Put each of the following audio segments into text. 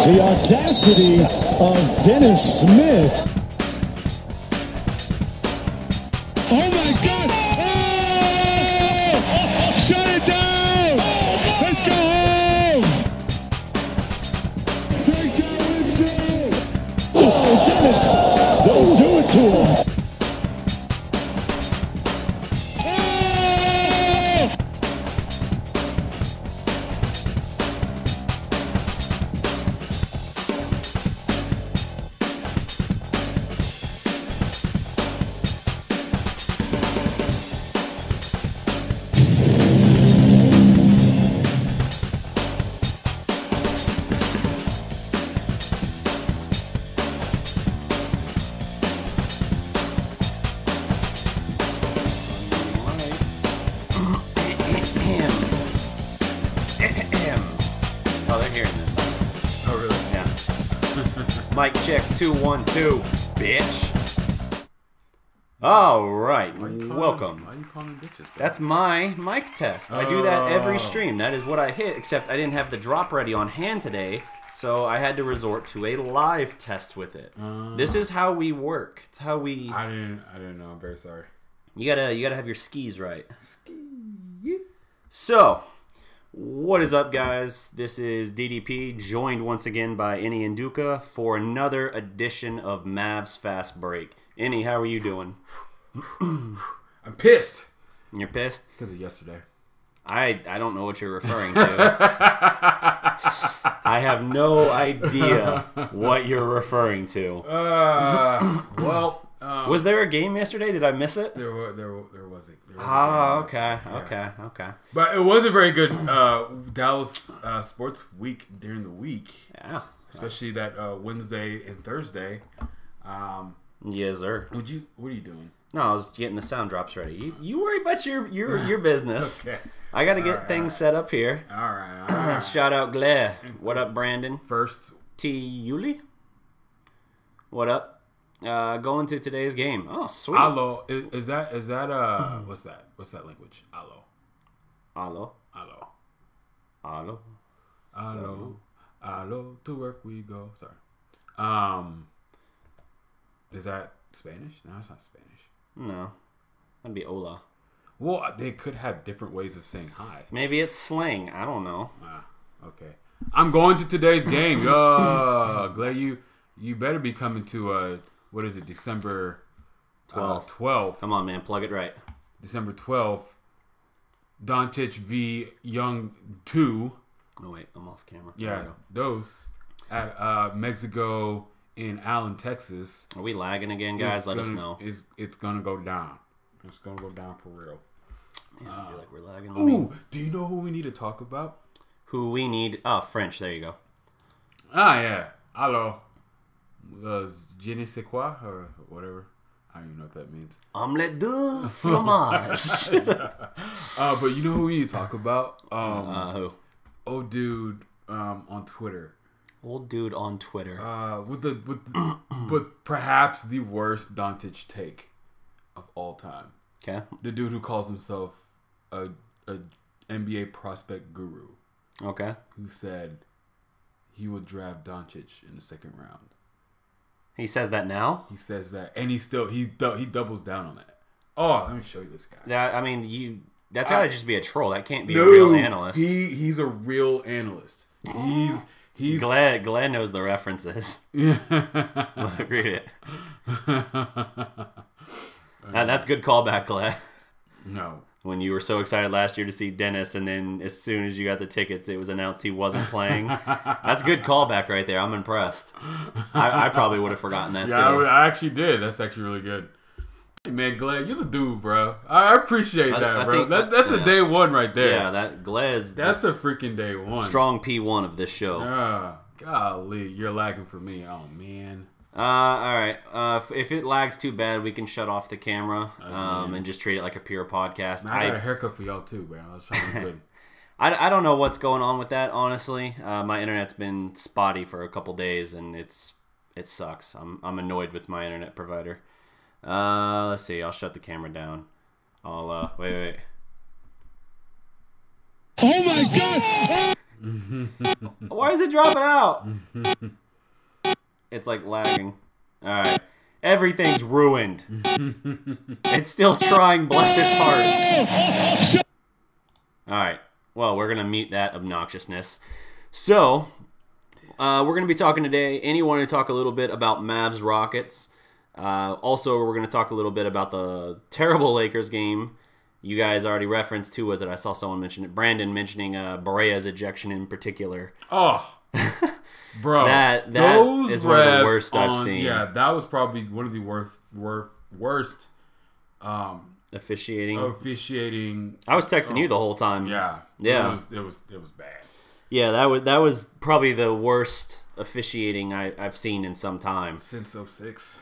The audacity of Dennis Smith. Oh my God! Oh! Shut it down! Let's go home! Take down Winston! Oh, Dennis! Don't do it to him! Mic check 212, bitch. All right, welcome. Why are you calling me bitches, bro? That's my mic test. I do that every stream. That is what I hit, except I didn't have the drop ready on hand today, so I had to resort to a live test with it. This is how we work. It's how we. I didn't know. I'm very sorry. You gotta have your skis right. So, what is up, guys? This is DDP, joined once again by Enyi and Duca for another edition of Mavs Fastbreak. Enyi, how are you doing? I'm pissed. You're pissed? Because of yesterday. I don't know what you're referring to. I have no idea what you're referring to. Was there a game yesterday? Did I miss it? There was a Okay. But it wasn't very good. Dallas sports week during the week. Yeah. Especially that Wednesday and Thursday. Yes, sir. What are you doing? No, I was getting the sound drops ready. You worry about your business. Okay. I got to get things set up here. All right. Shout out Glare. What up, Brandon? First. T. Yuli. What up? Going to today's game. Oh, sweet. Allo. Is that what's that? What's that language? Allo. Allo. Allo. Allo. Allo. Allo. To work we go. Sorry. Is that Spanish? No, it's not Spanish. No. That'd be hola. Well, they could have different ways of saying hi. Maybe it's slang. I don't know. Okay. I'm going to today's game. Glad you better be coming to what is it? December 12th. Come on, man. Plug it right. December 12th. Doncic v. Young 2. Oh wait, I'm off camera. Yeah, those at Mexi-Go in Allen, Texas. Are we lagging again, guys? Let us know. It's gonna go down. It's gonna go down for real. Yeah, I feel like we're lagging. Ooh, do you know who we need to talk about? Who we need? Oh, French. There you go. Yeah. Allo. Je ne sais quoi or whatever. I don't even know what that means. Omelette de fromage. But you know who we need to talk about? Who? Old dude on Twitter. Old dude on Twitter. But perhaps the worst Doncic take of all time. Okay. The dude who calls himself a NBA prospect guru. Okay. Who said he would draft Doncic in the second round. He says that now? He says that, and he doubles down on that. Oh, let me show you this guy. Yeah, I mean, that's gotta just be a troll. That can't be a real analyst. He's a real analyst. He's Glad knows the references. Read it. That's good callback, Glad. No. When you were so excited last year to see Dennis, and then as soon as you got the tickets, it was announced he wasn't playing. That's a good callback right there. I'm impressed. I probably would have forgotten that, too. I actually did. That's actually really good. Hey, man, Glad, you're the dude, bro. I appreciate that, bro. That's a day one right there. Yeah, that's a freaking day one. Strong P1 of this show. Golly, you're lagging for me. Oh, man. All right. If it lags too bad, we can shut off the camera and just treat it like a pure podcast. Man, I got a haircut for y'all too, man. I was trying to be good. I don't know what's going on with that, honestly. My internet's been spotty for a couple days, and it sucks. I'm annoyed with my internet provider. Let's see. I'll shut the camera down. I'll wait. my God! Why is it dropping out? It's like lagging. All right. Everything's ruined. It's still trying, bless its heart. All right. Well, we're going to mute that obnoxiousness. So, we're going to be talking today. Enyi wanted to talk a little bit about Mavs-Rockets. Also, we're going to talk a little bit about the terrible Lakers game. You guys already referenced, who was it? I saw someone mention it. Brandon mentioning Barea's ejection in particular. Oh, bro. that is one of the worst I've seen. Yeah, that was probably one of the worst officiating. I was texting you the whole time. Yeah. Yeah. It was bad. Yeah, that was probably the worst officiating I've seen in some time. Since 06.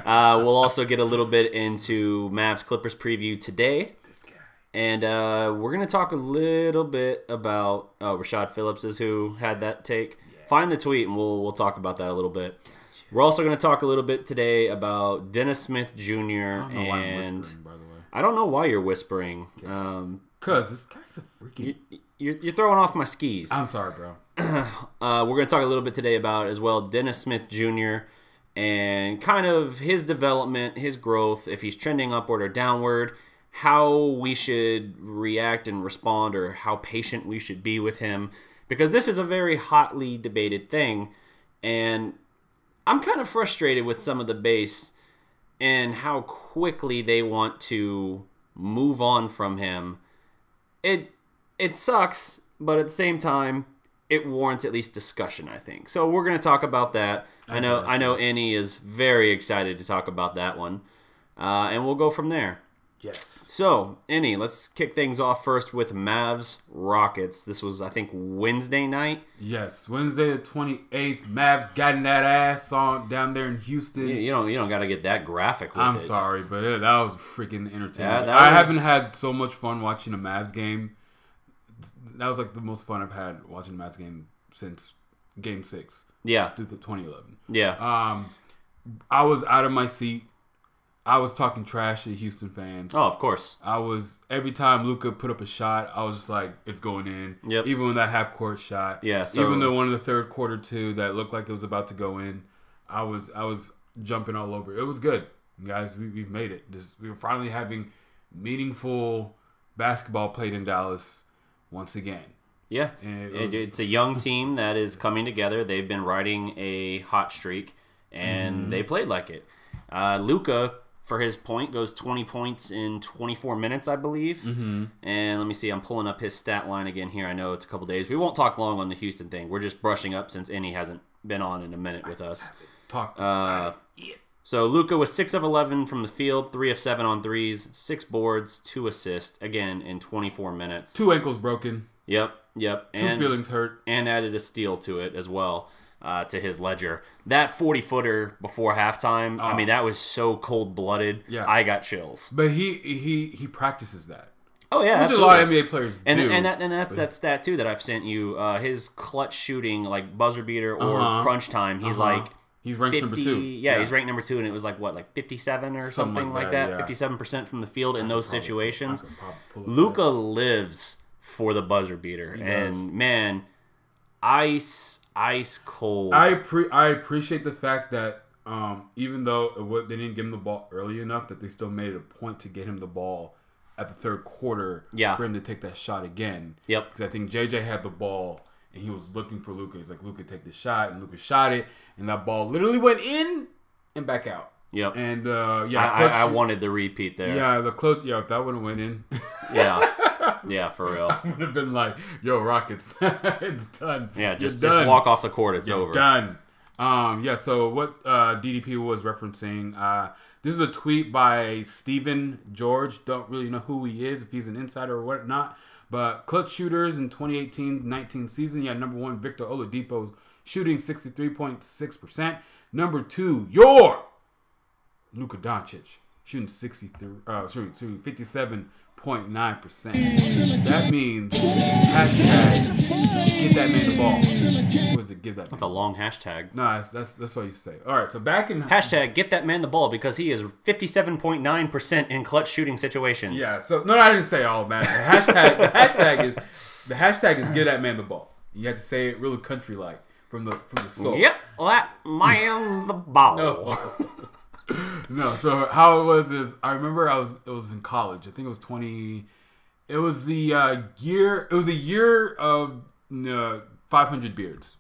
We'll also get a little bit into Mavs Clippers preview today. This guy. And we're going to talk a little bit about Rashad Phillips is who had that take. Yeah. Find the tweet and we'll talk about that a little bit. We're also going to talk a little bit today about Dennis Smith Jr. I don't know why I'm whispering, by the way. I don't know why you're whispering. Because this guy's a freaking... You're throwing off my skis. I'm sorry, bro. We're going to talk a little bit today about, as well, Dennis Smith Jr., and kind of his development, his growth, if he's trending upward or downward, how we should react and respond, or how patient we should be with him. Because this is a very hotly debated thing, and I'm kind of frustrated with some of the base and how quickly they want to move on from him. It sucks, but at the same time, it warrants at least discussion, I think. So we're going to talk about that. I know Enyi is very excited to talk about that one. And we'll go from there. Yes. So, Enyi, let's kick things off first with Mavs-Rockets. This was, I think, Wednesday night. Yes, Wednesday the 28th. Mavs got in that ass on down there in Houston. You don't got to get that graphic with it. I'm sorry, but that was freaking entertaining. Yeah, I haven't had so much fun watching a Mavs game. That was like the most fun I've had watching a Mavs game since Game 6. Yeah. 2011. Yeah. I was out of my seat. I was talking trash to Houston fans. Oh, of course. Every time Luka put up a shot, I was just like, it's going in. Yep. Even when that half court shot. Yeah. So, even the one in the third quarter too that looked like it was about to go in, I was jumping all over. It was good, guys. We've made it. We were finally having meaningful basketball played in Dallas once again. Yeah. It's a young team that is coming together. They've been riding a hot streak, and they played like it. Luka, for his point, goes 20 points in 24 minutes, I believe. Mm-hmm. And let me see. I'm pulling up his stat line again here. I know it's a couple days. We won't talk long on the Houston thing. We're just brushing up since Enyi hasn't been on in a minute with us. So Luka was 6 of 11 from the field, 3 of 7 on threes, 6 boards, 2 assists, again, in 24 minutes. 2 ankles broken. Yep. 2 feelings hurt. And added a steal to it as well. To his ledger. That 40-footer before halftime, I mean, that was so cold-blooded. Yeah. I got chills. But he practices that. Oh, yeah, which absolutely. A lot of NBA players do. And that's that stat, too, that I've sent you. His clutch shooting, like buzzer beater or crunch time, he's like... He's ranked 50, number 2. Yeah, he's ranked number 2, and it was like, what, like 57 or something like that? Yeah. 57% from the field in those situations. Luka lives for the buzzer beater. And, man, ice cold. I appreciate the fact that even though they didn't give him the ball early enough, that they still made it a point to get him the ball at the third quarter for him to take that shot again. Yep. Because I think JJ had the ball and he was looking for Luka. He's like, Luka, take the shot, and Luka shot it, and that ball literally went in and back out. Yep. And I wanted the repeat there. Yeah, if that would have went in. Yeah, for real. I would have been like, yo, Rockets, it's done. Yeah, just walk off the court. It's over. Done. So what DDP was referencing, this is a tweet by Steven George. Don't really know who he is, if he's an insider or whatnot. But clutch shooters in 2018-19 season, you had number 1, Victor Oladipo, shooting 63.6%. Number 2, your Luka Doncic, shooting 57.9%. That means hashtag get that man the ball. What is it? Give that man. That's a long hashtag. No, that's what you say. All right, so back in hashtag get that man the ball because he is 57.9% in clutch shooting situations. Yeah. So no, I didn't say all of that. The hashtag is get that man the ball. You have to say it really country like from the soul. Yep, that man the ball. No. No, so how it was is I remember it was in college. I think it was 20. It was the year. It was the year of 500 beards.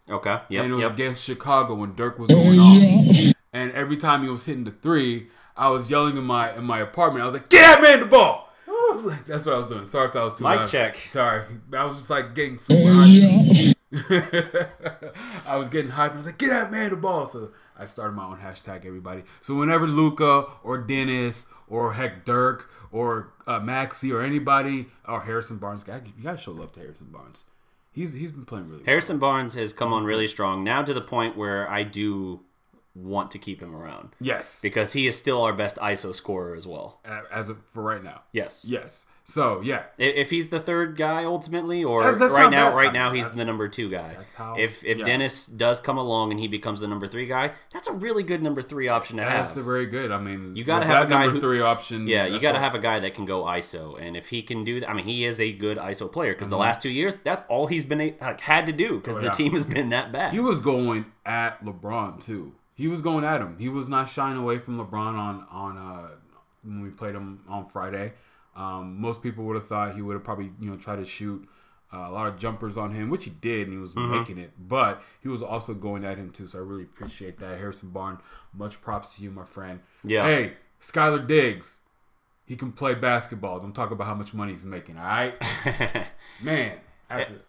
Okay. Yep. And it was against Chicago when Dirk was going off. And every time he was hitting the three, I was yelling in my apartment. I was like, "Get that man the ball!" That's what I was doing. Sorry if that was too loud. Mic check. Sorry, I was just like getting super hyped. I was getting hyped. I was like, "Get that man the ball!" So I started my own hashtag, everybody. So whenever Luka or Dennis or heck Dirk or Maxi or anybody or Harrison Barnes, you gotta show love to Harrison Barnes. He's been playing really well. Harrison Barnes has come on really strong now to the point where I do want to keep him around. Yes, because he is still our best ISO scorer as well. As of for right now. Yes. So yeah, if he's the third guy ultimately, or right now he's the number 2 guy. That's how. If Dennis does come along and he becomes the number 3 guy, that's a really good number 3 option to have. That's a very good. I mean, you got to have a guy number 3 option. Yeah, you got to have a guy that can go ISO, and if he can do that, I mean, he is a good ISO player because the last 2 years, that's all he's been had to do because the team has been that bad. He was going at LeBron too. He was going at him. He was not shying away from LeBron on when we played him on Friday. Most people would have thought he would have probably tried to shoot a lot of jumpers on him, which he did, and he was making it. But he was also going at him too, so I really appreciate that. Harrison Barnes, much props to you, my friend. Yeah. Hey, Skylar Diggs, he can play basketball. Don't talk about how much money he's making. All right, man. I have to.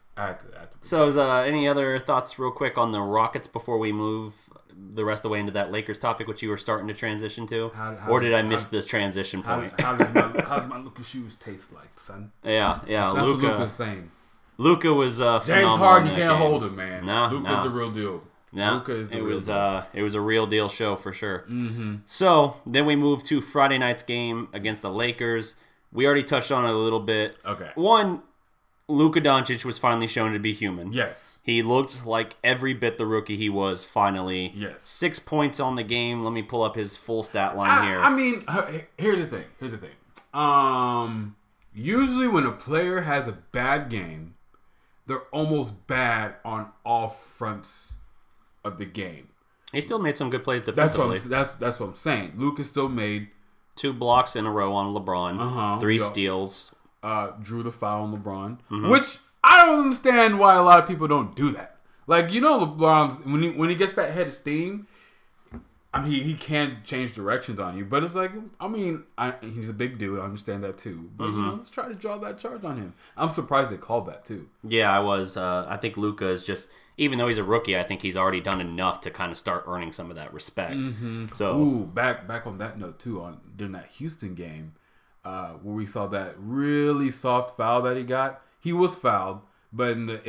So, is any other thoughts, real quick, on the Rockets before we move the rest of the way into that Lakers topic, which you were starting to transition to, or did I miss this transition point? How does my Luka shoes taste like, son? Yeah. That's what Luka's saying. Luka was phenomenal. James Harden, you can't hold him, man. Luka's the real deal. Luka is the real deal. It was a real deal show for sure. Mm-hmm. So then we moved to Friday night's game against the Lakers. We already touched on it a little bit. Okay. One, Luka Doncic was finally shown to be human. Yes. He looked like every bit the rookie he was finally. Yes. 6 points on the game. Let me pull up his full stat line here. I mean, here's the thing. Usually when a player has a bad game, they're almost bad on all fronts of the game. He still made some good plays defensively. That's what I'm saying. Luka still made 2 blocks in a row on LeBron. 3 steals. Drew the foul on LeBron, which I don't understand why a lot of people don't do that. Like, LeBron's when he gets that head of steam, I mean he can change directions on you, but it's like, I mean, he's a big dude. I understand that too, but let's try to draw that charge on him. I'm surprised they called that too. Yeah, I was. I think Luka is just, even though he's a rookie, I think he's already done enough to kind of start earning some of that respect. Mm-hmm. So, back on that note too, during that Houston game. Where we saw that really soft foul that he got. He was fouled, but it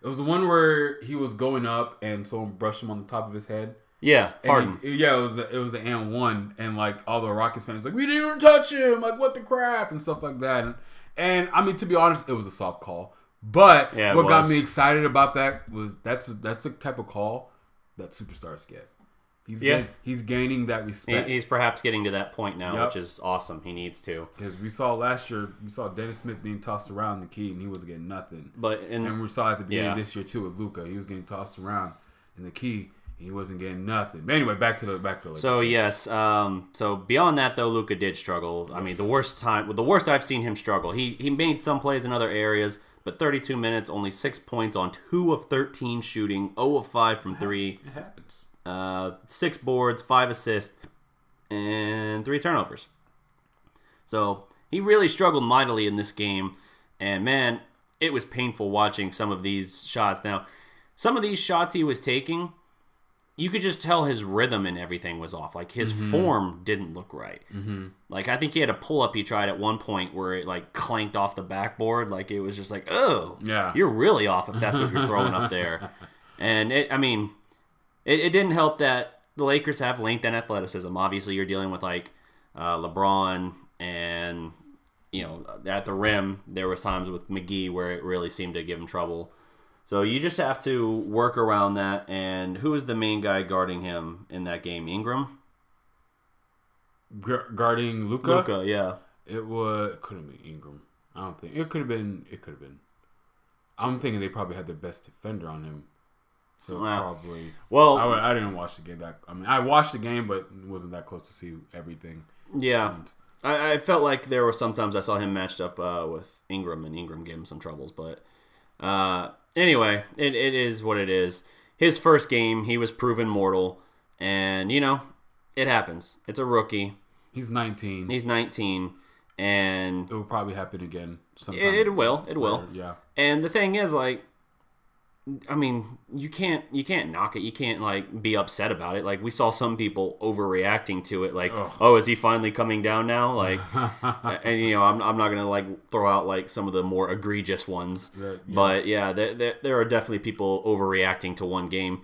was the one where he was going up and someone brushed him on the top of his head. Yeah, Harden. It was the and one, and like all the Rockets fans like, we didn't even touch him, like what the crap and stuff like that. And I mean, to be honest, it was a soft call. But what got me excited about that was that's the type of call that superstars get. He's gaining that respect. He's perhaps getting to that point now, which is awesome. He needs to. Because we saw last year, Dennis Smith being tossed around the key, and he wasn't getting nothing. And we saw at the beginning of this year too with Luka, he was getting tossed around in the key, and he wasn't getting nothing. But anyway, back to the Lakers. So yes, so beyond that though, Luka did struggle. Yes. I mean, the worst I've seen him struggle. He made some plays in other areas. But 32 minutes, only 6 points on 2 of 13 shooting, 0 of 5 from 3. It happens. 6 boards, 5 assists, and 3 turnovers. So he really struggled mightily in this game. And man, it was painful watching some of these shots. Now, some of these shots he was taking, you could just tell his rhythm and everything was off. Like, his form didn't look right. Mm-hmm. Like, I think he had a pull-up he tried at one point where it, like, clanked off the backboard. Like, it was just like, oh, you're really off if that's what you're throwing up there. And, it didn't help that the Lakers have length and athleticism. Obviously, you're dealing with like LeBron and, you know, at the rim, there was times with McGee where it really seemed to give him trouble. So you just have to work around that. And who is the main guy guarding him in that game? Ingram? Guarding Luka? Luka, yeah. It couldn't be Ingram. I don't think. It could have been. I'm thinking they probably had their best defender on him. So probably. Well, I didn't watch the game. I watched the game, but wasn't that close to see everything. Yeah. I felt like there were sometimes I saw him matched up with Ingram, and Ingram gave him some troubles. But anyway, it is what it is. His first game, he was proven mortal. And, you know, it happens. It's a rookie. He's 19. And it will probably happen again sometime. It will. Yeah. And the thing is, like, I mean, you can't knock it. You can't, like, be upset about it. Like, we saw some people overreacting to it. Like, oh, is he finally coming down now? Like, and, you know, I'm not going to, like, throw out, like, some of the more egregious ones. Yeah. But, yeah, there are definitely people overreacting to one game.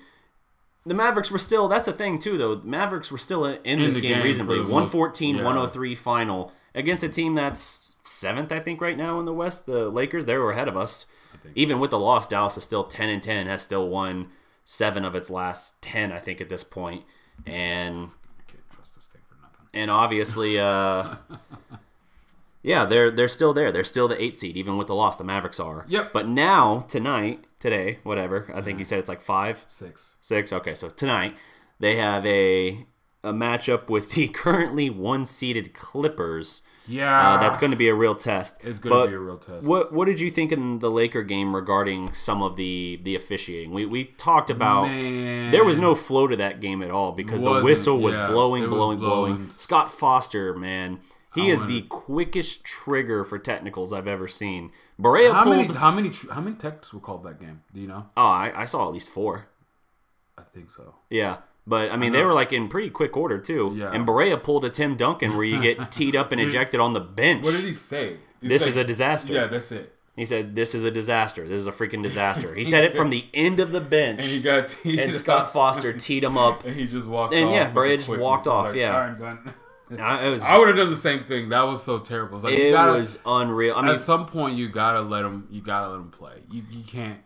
The Mavericks were still, that's the thing, too, though. The Mavericks were still in this game reasonably. 114-103 final against a team that's 7th, I think, right now in the West. The Lakers, they were ahead of us. Even with the loss, Dallas is still 10-10, has still won 7 of its last 10, I think, at this point. And I can't trust this thing for nothing. And obviously, yeah, they're still there. They're still the 8 seed, even with the loss. The Mavericks are. Yep. But now, today, whatever. I think you said it's like 5? 6. Okay, so tonight they have a matchup with the currently 1-seeded Clippers. Yeah, that's going to be a real test. It's going to be a real test. What did you think in the Laker game regarding some of the officiating? We talked about there was no flow to that game at all because the whistle was blowing. Scott Foster, man, he is the quickest trigger for technicals I've ever seen. How many techs were called that game? Do you know? Oh, I saw at least 4. I think so. Yeah. But, I mean, they were, like, in pretty quick order, too. Yeah. And Barea pulled a Tim Duncan where you get teed up and ejected on the bench. What did he say? This is a disaster. Yeah, that's it. He said, this is a disaster. This is a freaking disaster. He said it from the end of the bench. And he got teed And Scott Foster teed him up. And he just walked off. And, yeah, Barea just walked off, like, yeah. I'm done. I would have done the same thing. That was so terrible. It was unreal. I mean, at some point, you gotta let him play. You can't.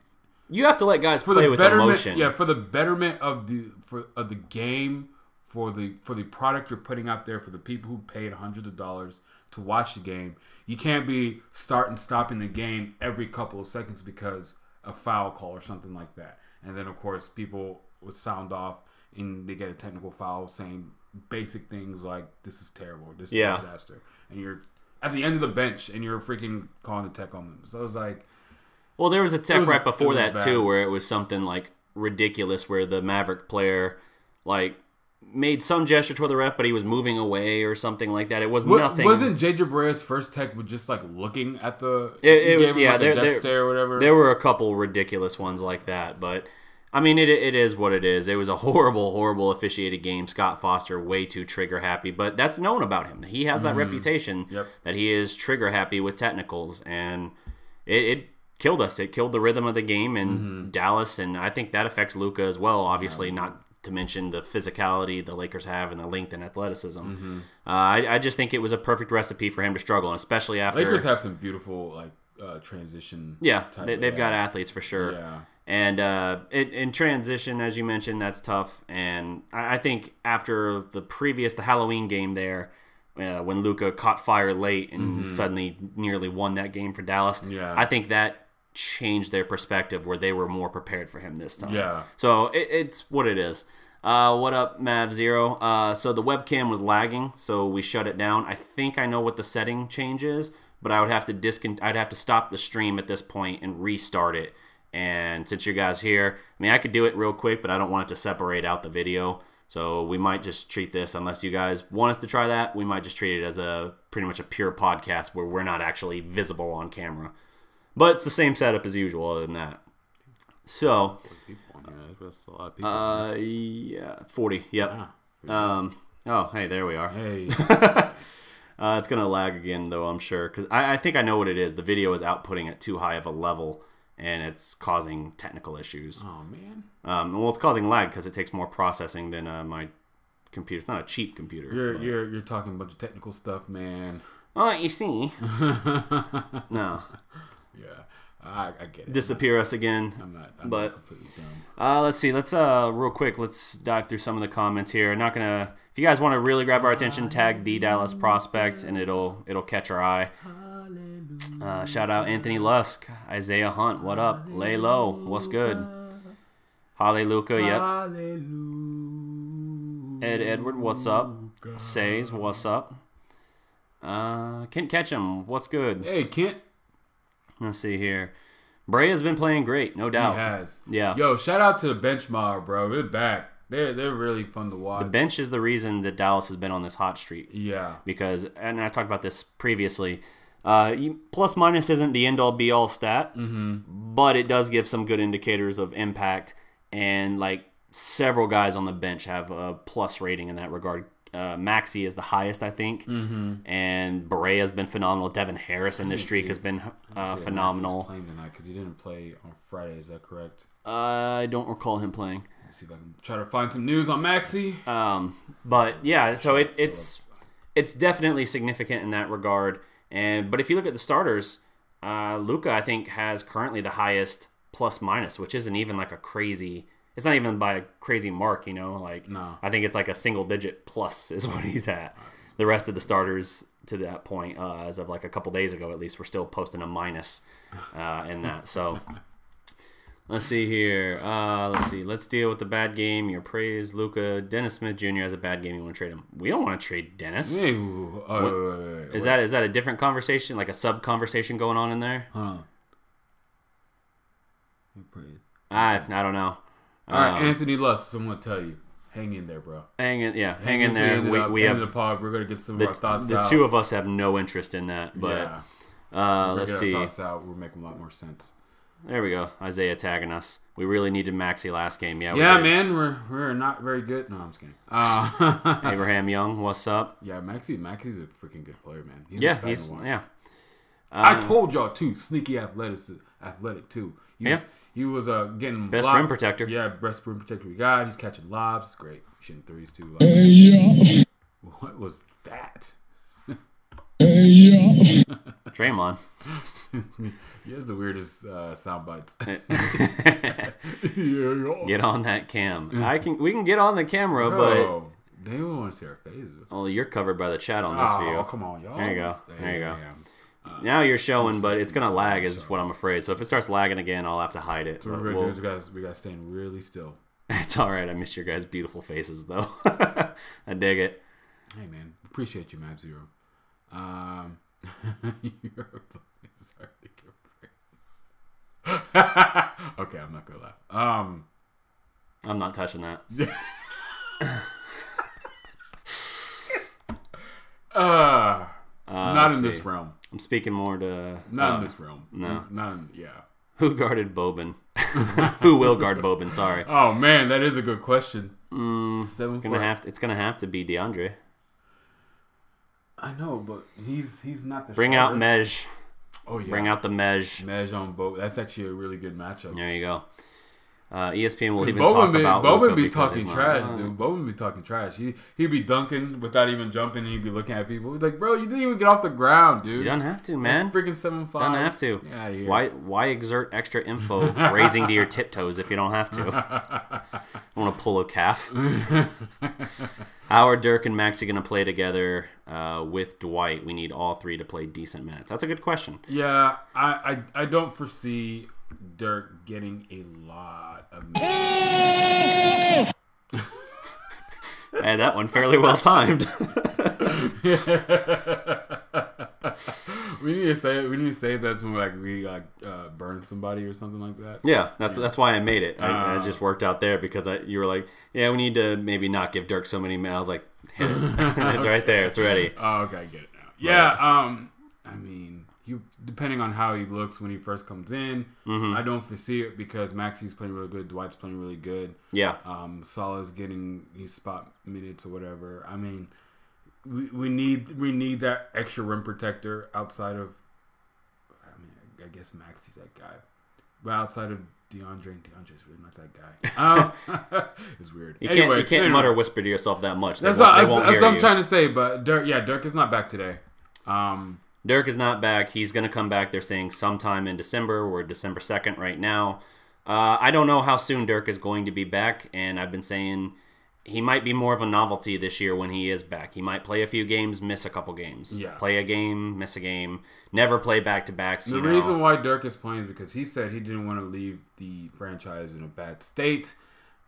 You have to let guys play with emotion. Yeah, for the betterment of the game, for the product you're putting out there, for the people who paid hundreds of dollars to watch the game. You can't be stopping the game every couple of seconds because a foul call or something like that. And then of course people would sound off and they get a technical foul saying basic things like this is terrible, this is a disaster. And you're at the end of the bench and you're freaking calling a tech on them. So it was like, well, there was a tech right before that, too, where it was something, like, ridiculous where the Maverick player, like, made some gesture toward the ref, but he was moving away or something like that. It was nothing. Wasn't J.J. Barea's first tech with just, like, looking at the... a death stare or whatever? There were a couple ridiculous ones like that, but, I mean, it is what it is. It was a horrible, horrible officiated game. Scott Foster, way too trigger-happy, but that's known about him. He has that reputation that he is trigger-happy with technicals, and it killed us. It killed the rhythm of the game in Dallas, and I think that affects Luka as well, obviously, not to mention the physicality the Lakers have and the length and athleticism. I just think it was a perfect recipe for him to struggle, and especially after... Lakers have some beautiful transition. Yeah, they've got athletes for sure. Yeah. And in transition, as you mentioned, that's tough. And I think after the Halloween game there, when Luka caught fire late and suddenly nearly won that game for Dallas, I think that changed their perspective where they were more prepared for him this time. Yeah. So it's what it is. What up, Mav Zero? So the webcam was lagging, so we shut it down. I think I know what the setting change is, but I would have to I'd have to stop the stream at this point and restart it. And since you guys here, I mean, I could do it real quick, but I don't want it to separate out the video. So we might just treat this, unless you guys want us to try that, we might just treat it as pretty much a pure podcast where we're not actually visible on camera. But it's the same setup as usual other than that. So, that's a lot of people. Yeah, 40, yep. Oh, hey, there we are. Hey. It's going to lag again, though, I'm sure. Because I think I know what it is. The video is outputting at too high of a level, and it's causing technical issues. Oh, man. Well, it's causing lag because it takes more processing than my computer. It's not a cheap computer. You're talking a bunch of technical stuff, man. Oh, you see. No. Yeah, I get it. Disappear us again. I'm not completely dumb. Let's see. Let's real quick. Let's dive through some of the comments here. Not gonna. If you guys want to really grab our attention, tag the Dallas Prospect, and it'll catch our eye. Shout out Anthony Lusk, Isaiah Hunt. What up? Lay low. What's good? Hallelujah. Yep. Ed Edward. What's up? Says. What's up? Kent Ketchum. What's good? Hey, Kent. Let's see here. Brea's been playing great, no doubt. He has. Yeah. Yo, shout out to the bench mob, bro. They're back. They're really fun to watch. The bench is the reason that Dallas has been on this hot streak. Yeah. Because, and I talked about this previously, plus minus isn't the end-all be-all stat, but it does give some good indicators of impact, and like several guys on the bench have a plus rating in that regard. Maxi is the highest, I think, and Barea has been phenomenal. Devin Harris in this streak has been phenomenal. Maxi's playing tonight because he didn't play on Friday. Is that correct? I don't recall him playing. Let's see if I can try to find some news on Maxi. But yeah, so it's definitely significant in that regard. But if you look at the starters, Luka I think has currently the highest plus minus, which isn't even like a crazy. It's not even by a crazy mark, you know. Like, no. I think it's like a single digit plus is what he's at. The rest of the starters to that point, as of like a couple days ago at least, we're still posting a minus in that. So let's see here. Let's deal with the bad game. Your praise, Luka. Dennis Smith Jr. has a bad game. You want to trade him? We don't want to trade Dennis. Wait. Is that a different conversation, like a sub conversation going on in there? Huh. I don't know. All right, Anthony Lusk, I'm going to tell you. Hang in there, bro. Hang in there. We have the pod. We're going to get some of our thoughts out. The two of us have no interest in that, but let's see. Our thoughts out. We're making a lot more sense. There we go. Isaiah tagging us. We really needed Maxi last game. Yeah, man. We're not very good. No, I'm just kidding. Abraham Young, what's up? Yeah, Maxi's a freaking good player, man. He's exciting to watch. Yeah. I told y'all too. Sneaky athletic too. He was getting best lobs. rim protector. Yeah, best rim protector we got. He's catching lobs. It's great. Shooting threes too. What was that? Draymond. He has the weirdest sound bites. Get on that cam. We can get on the camera, but they don't want to see our faces. Oh, you're covered by the chat on this view. Oh, come on, y'all. There you go. Now you're showing, but it's going to lag is what I'm afraid. So if it starts lagging again, I'll have to hide it. So what we're going to do is we got to stay really still. It's all right. I miss your guys' beautiful faces, though. I dig it. Hey, man. Appreciate you, Mavs Zero. You're sorry to give okay, I'm not going to laugh. I'm not touching that. Not in this realm. I'm speaking more to... Not in this realm. No. Yeah. Who guarded Boban? Who will guard Boban? Sorry. Oh, man, that is a good question. It's gonna have to be DeAndre. I know, but he's not the Bring starter. out Mej. Oh, yeah. Bring out the Mej. Mej on Boban. That's actually a really good matchup. There you go. ESPN will even talk about Boban be talking trash, dude. Boban be talking trash. He'd be dunking without even jumping, and he'd be looking at people. He's like, bro, you didn't even get off the ground, dude. You don't have to, man. Like freaking 7'5". Don't have to. Get out of here. Why exert extra info raising to your tiptoes if you don't have to? I want to pull a calf. How are Dirk and Maxi going to play together with Dwight? We need all three to play decent minutes. That's a good question. Yeah, I don't foresee Dirk getting a lot of minutes. Hey, that one fairly well timed. We need to say that's when we burn somebody or something like that. Yeah, that's why I made it. I just worked out there because you were like, yeah, we need to maybe not give Dirk so many minutes. I was like, hit it. It's right there. It's ready. Oh, okay, I get it now. Yeah, I mean, depending on how he looks when he first comes in, I don't foresee it because Maxi's playing really good, Dwight's playing really good. Yeah. Salah's getting his spot minutes or whatever. I mean, we need that extra rim protector outside of. I mean, I guess Maxi's that guy, but outside of DeAndre's really not that guy. It's weird. You can't mutter whisper to yourself that much. That's what I'm trying to say. But Dirk is not back today. Dirk is not back. He's going to come back. They're saying sometime in December. We're December 2nd right now. I don't know how soon Dirk is going to be back, and I've been saying he might be more of a novelty this year when he is back. He might play a few games, miss a couple games. Yeah. Play a game, miss a game. Never play back-to-backs. The reason why Dirk is playing is because he said he didn't want to leave the franchise in a bad state.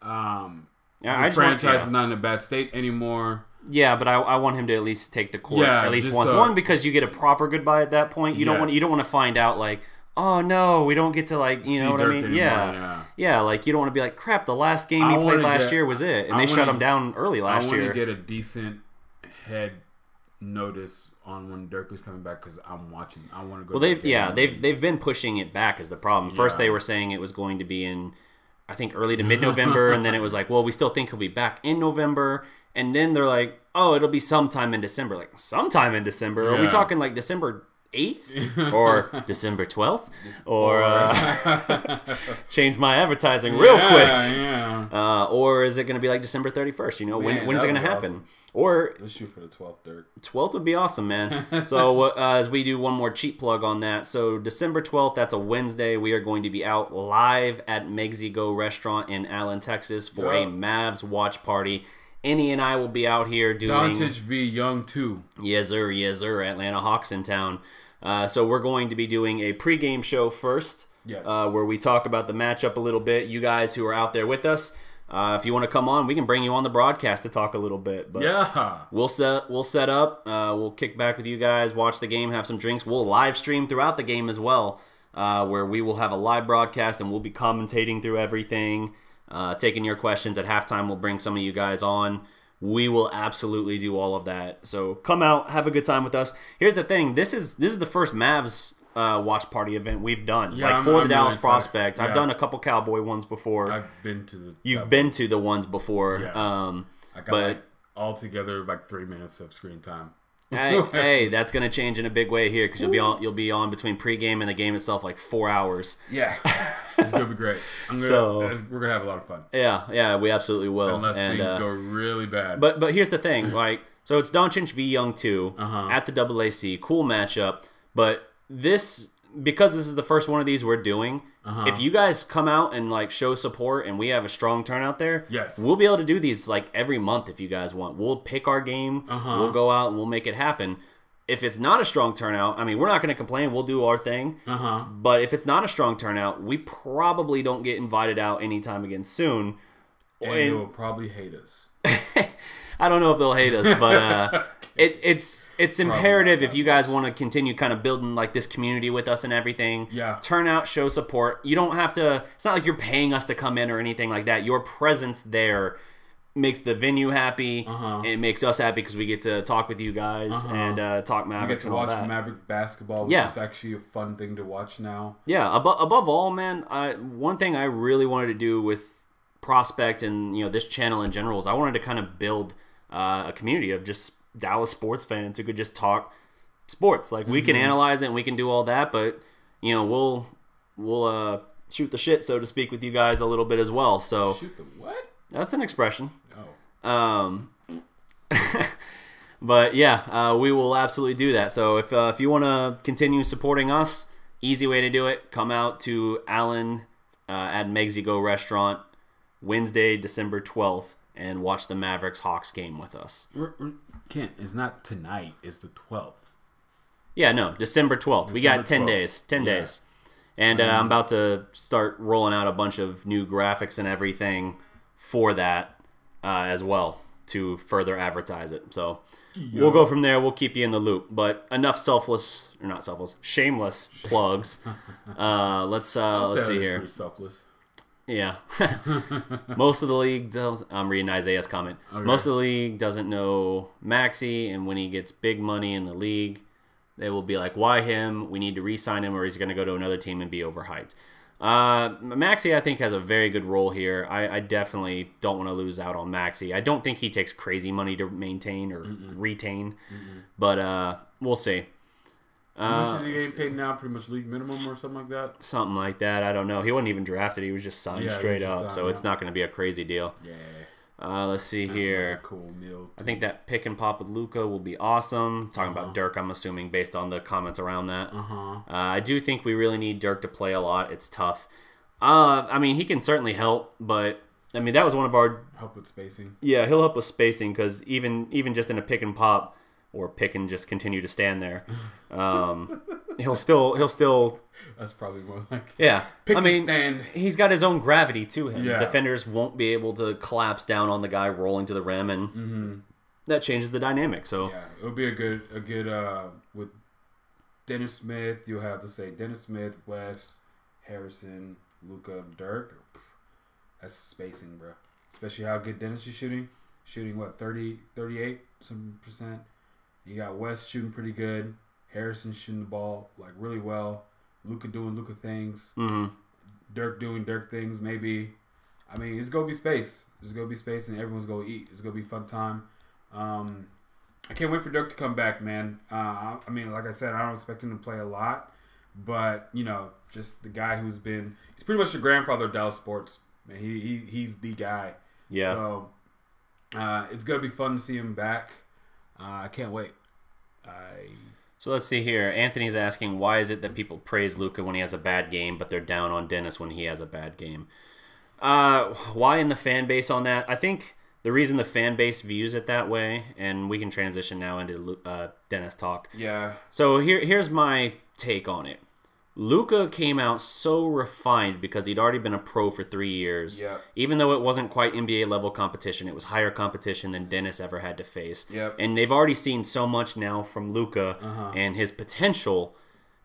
The franchise is not in a bad state anymore. Yeah, but I want him to at least take the court at least once. One, because you get a proper goodbye at that point. You don't want to find out like, oh no, we don't get to you know what I mean? Anymore, yeah. Like you don't want to be like, crap. The last game he played last year was it, and they shut him down early last year. I want to get a decent head notice on when Dirk is coming back because I'm watching. I want to go. Well, they've been pushing it back is the problem. First they were saying it was going to be in, I think early to mid-November, and then it was like, well, we still think he'll be back in November. And then they're like, oh, it'll be sometime in December. Like, sometime in December? Are we talking like December 8th? Or December 12th? Or change my advertising real quick. Yeah. Or is it going to be like December 31st? You know, when is it going to happen? Awesome. Or let's shoot for the 12th, Dirk. 12th would be awesome, man. So as we do one more cheap plug on that. So December 12th, that's a Wednesday. We are going to be out live at Mexi-Go restaurant in Allen, Texas for a Mavs watch party. Enyi and I will be out here doing Doncic v. Young 2. Yes, sir. Atlanta Hawks in town. So we're going to be doing a pregame show first. Yes. Where we talk about the matchup a little bit. You guys who are out there with us, if you want to come on, we can bring you on the broadcast to talk a little bit. But we'll set up. We'll kick back with you guys, watch the game, have some drinks. We'll live stream throughout the game as well, where we will have a live broadcast and we'll be commentating through everything. Taking your questions at halftime. We'll bring some of you guys on. We will absolutely do all of that. So come out, have a good time with us. Here's the thing. This is the first Mavs watch party event we've done. Yeah, for the Dallas Prospect. Yeah. I've done a couple Cowboy ones before. I've been to the. You've been to the ones before. Yeah. I got altogether 3 minutes of screen time. Hey, that's gonna change in a big way here because you'll be on between pregame and the game itself 4 hours. Yeah, it's gonna be great. We're gonna have a lot of fun. Yeah, we absolutely will. Unless things go really bad. But here's the thing, so it's Doncic v. Young 2 at the AAC, cool matchup. But because this is the first one of these we're doing, if you guys come out and show support and we have a strong turnout there, we'll be able to do these every month if you guys want. We'll pick our game, we'll go out and we'll make it happen. If it's not a strong turnout, I mean, we're not going to complain. We'll do our thing. But if it's not a strong turnout, we probably don't get invited out anytime again soon. And they will probably hate us. I don't know if they'll hate us, but it's imperative if you guys want to continue kind of building this community with us and everything. Yeah. Turn out, show support. You don't have to. It's not like you're paying us to come in or anything like that. Your presence there makes the venue happy. It makes us happy because we get to talk with you guys and talk Mavericks and all that. We get to watch Maverick basketball, which is actually a fun thing to watch now. Yeah. Above all, man, one thing I really wanted to do with Prospect and this channel in general is I wanted to kind of build a community of just Dallas sports fans who could just talk sports. We can analyze it and we can do all that, but we'll shoot the shit, so to speak, with you guys a little bit as well. So shoot the what? That's an expression. Oh. But yeah, we will absolutely do that. So if you want to continue supporting us, easy way to do it. Come out to Allen at Mexi-Go restaurant Wednesday, December 12th. And watch the Mavericks-Hawks game with us. Kent, it's not tonight. It's the 12th. Yeah, no, December 12th. We got 10 days. 10 days. And I'm about to start rolling out a bunch of new graphics and everything for that as well to further advertise it. So we'll go from there. We'll keep you in the loop. But enough shameless plugs. Let's see here. Pretty selfless. Yeah. Most of the league does. I'm reading Isaiah's comment. Okay. Most of the league doesn't know Maxi, and when he gets big money in the league, they will be like, why him? We need to re-sign him or he's going to go to another team and be overhyped. Maxi, I think, has a very good role here. I definitely don't want to lose out on Maxi. I don't think he takes crazy money to maintain or retain, but we'll see. How much is he getting paid now? Pretty much league minimum or something like that? Something like that. I don't know. He wasn't even drafted. He was just signed straight up. So it's not going to be a crazy deal. Yeah. Let's see here. Like cool meal. I think that pick and pop with Luka will be awesome. Talking about Dirk, I'm assuming, based on the comments around that. I do think we really need Dirk to play a lot. It's tough. I mean, he can certainly help, but I mean, that was one of our... Help with spacing. Yeah, he'll help with spacing because even just in a pick and pop, or pick and just continue to stand there, he'll still. That's probably more like. Yeah, pick and stand. He's got his own gravity to him. Yeah. Defenders won't be able to collapse down on the guy rolling to the rim, and that changes the dynamic. So yeah, it'll be a good with Dennis Smith. You'll have to say Dennis Smith, West, Harrison, Luka, Dirk. That's spacing, bro. Especially how good Dennis is shooting. Shooting, what, 30, 38 some %. You got West shooting pretty good. Harrison shooting the ball, like, really well. Luka doing Luka things. Dirk doing Dirk things, maybe. I mean, it's going to be space. It's going to be space, and everyone's going to eat. It's going to be a fun time. I can't wait for Dirk to come back, man. I mean, like I said, I don't expect him to play a lot. But, you know, just the guy who's been... He's pretty much the grandfather of Dallas sports. Man, he's the guy. Yeah. So it's gonna be fun to see him back. I can't wait. So let's see here. Anthony's asking, why is it that people praise Luka when he has a bad game, but they're down on Dennis when he has a bad game? Why in the fan base on that? I think the reason the fan base views it that way, and we can transition now into Dennis talk. Yeah. So here's my take on it. Luka came out so refined because he'd already been a pro for 3 years. Yep. Even though it wasn't quite NBA level competition, it was higher competition than Dennis ever had to face. Yep. And they've already seen so much now from Luka and his potential.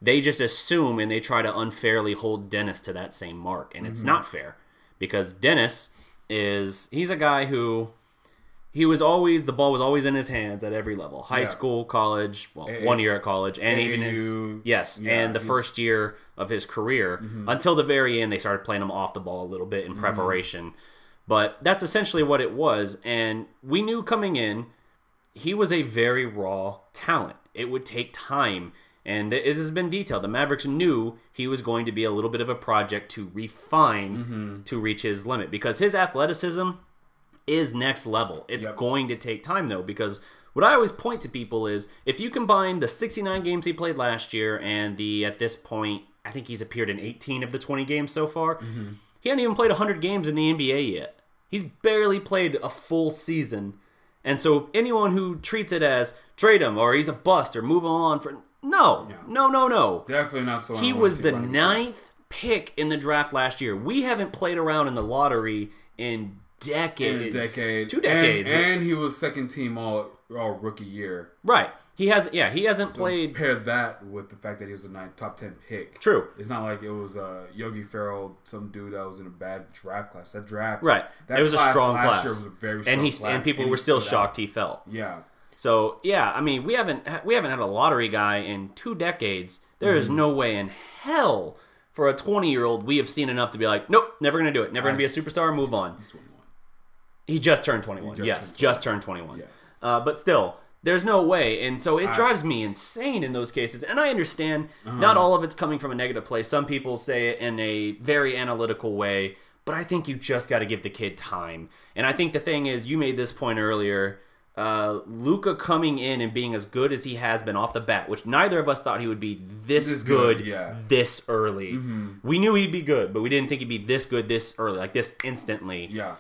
They just assume and they try to unfairly hold Dennis to that same mark. And it's not fair because Dennis he's a guy who... the ball was always in his hands at every level. High school, college, 1 year at college, and even and the first year of his career. Until the very end, they started playing him off the ball a little bit in preparation. But that's essentially what it was. And we knew coming in, he was a very raw talent. It would take time. And it has been detailed. The Mavericks knew he was going to be a little bit of a project to refine to reach his limit. Because his athleticism... is next level. It's going to take time, though, because what I always point to people is if you combine the 69 games he played last year and at this point, I think he's appeared in 18 of the 20 games so far. He hasn't even played 100 games in the NBA yet. He's barely played a full season. And so anyone who treats it as trade him or he's a bust or move on for... No. Definitely not so. He was the 9th pick in the draft last year. We haven't played around in the lottery in decades. 2 decades. And he was second team all rookie year. Right. He hasn't played. Pair that with the fact that he was a top 10 pick. True. It's not like it was Yogi Ferrell, some dude that was in a bad draft class. That draft. Right. That it was a strong last class. Year was a very strong class. And people were still shocked he fell. Yeah. So yeah, I mean we haven't had a lottery guy in 2 decades. There is no way in hell for a 20-year-old we have seen enough to be like, nope, never gonna do it. Never gonna be a superstar. Move on. He's 21. He just turned 21. Just turned 21. Yeah. But still, there's no way. And so it drives me insane in those cases. And I understand not all of it's coming from a negative place. Some people say it in a very analytical way. But I think you just got to give the kid time. And I think the thing is, you made this point earlier, Luka coming in and being as good as he has been off the bat, which neither of us thought he would be this good this early. We knew he'd be good, but we didn't think he'd be this good this early, like this instantly. Yeah.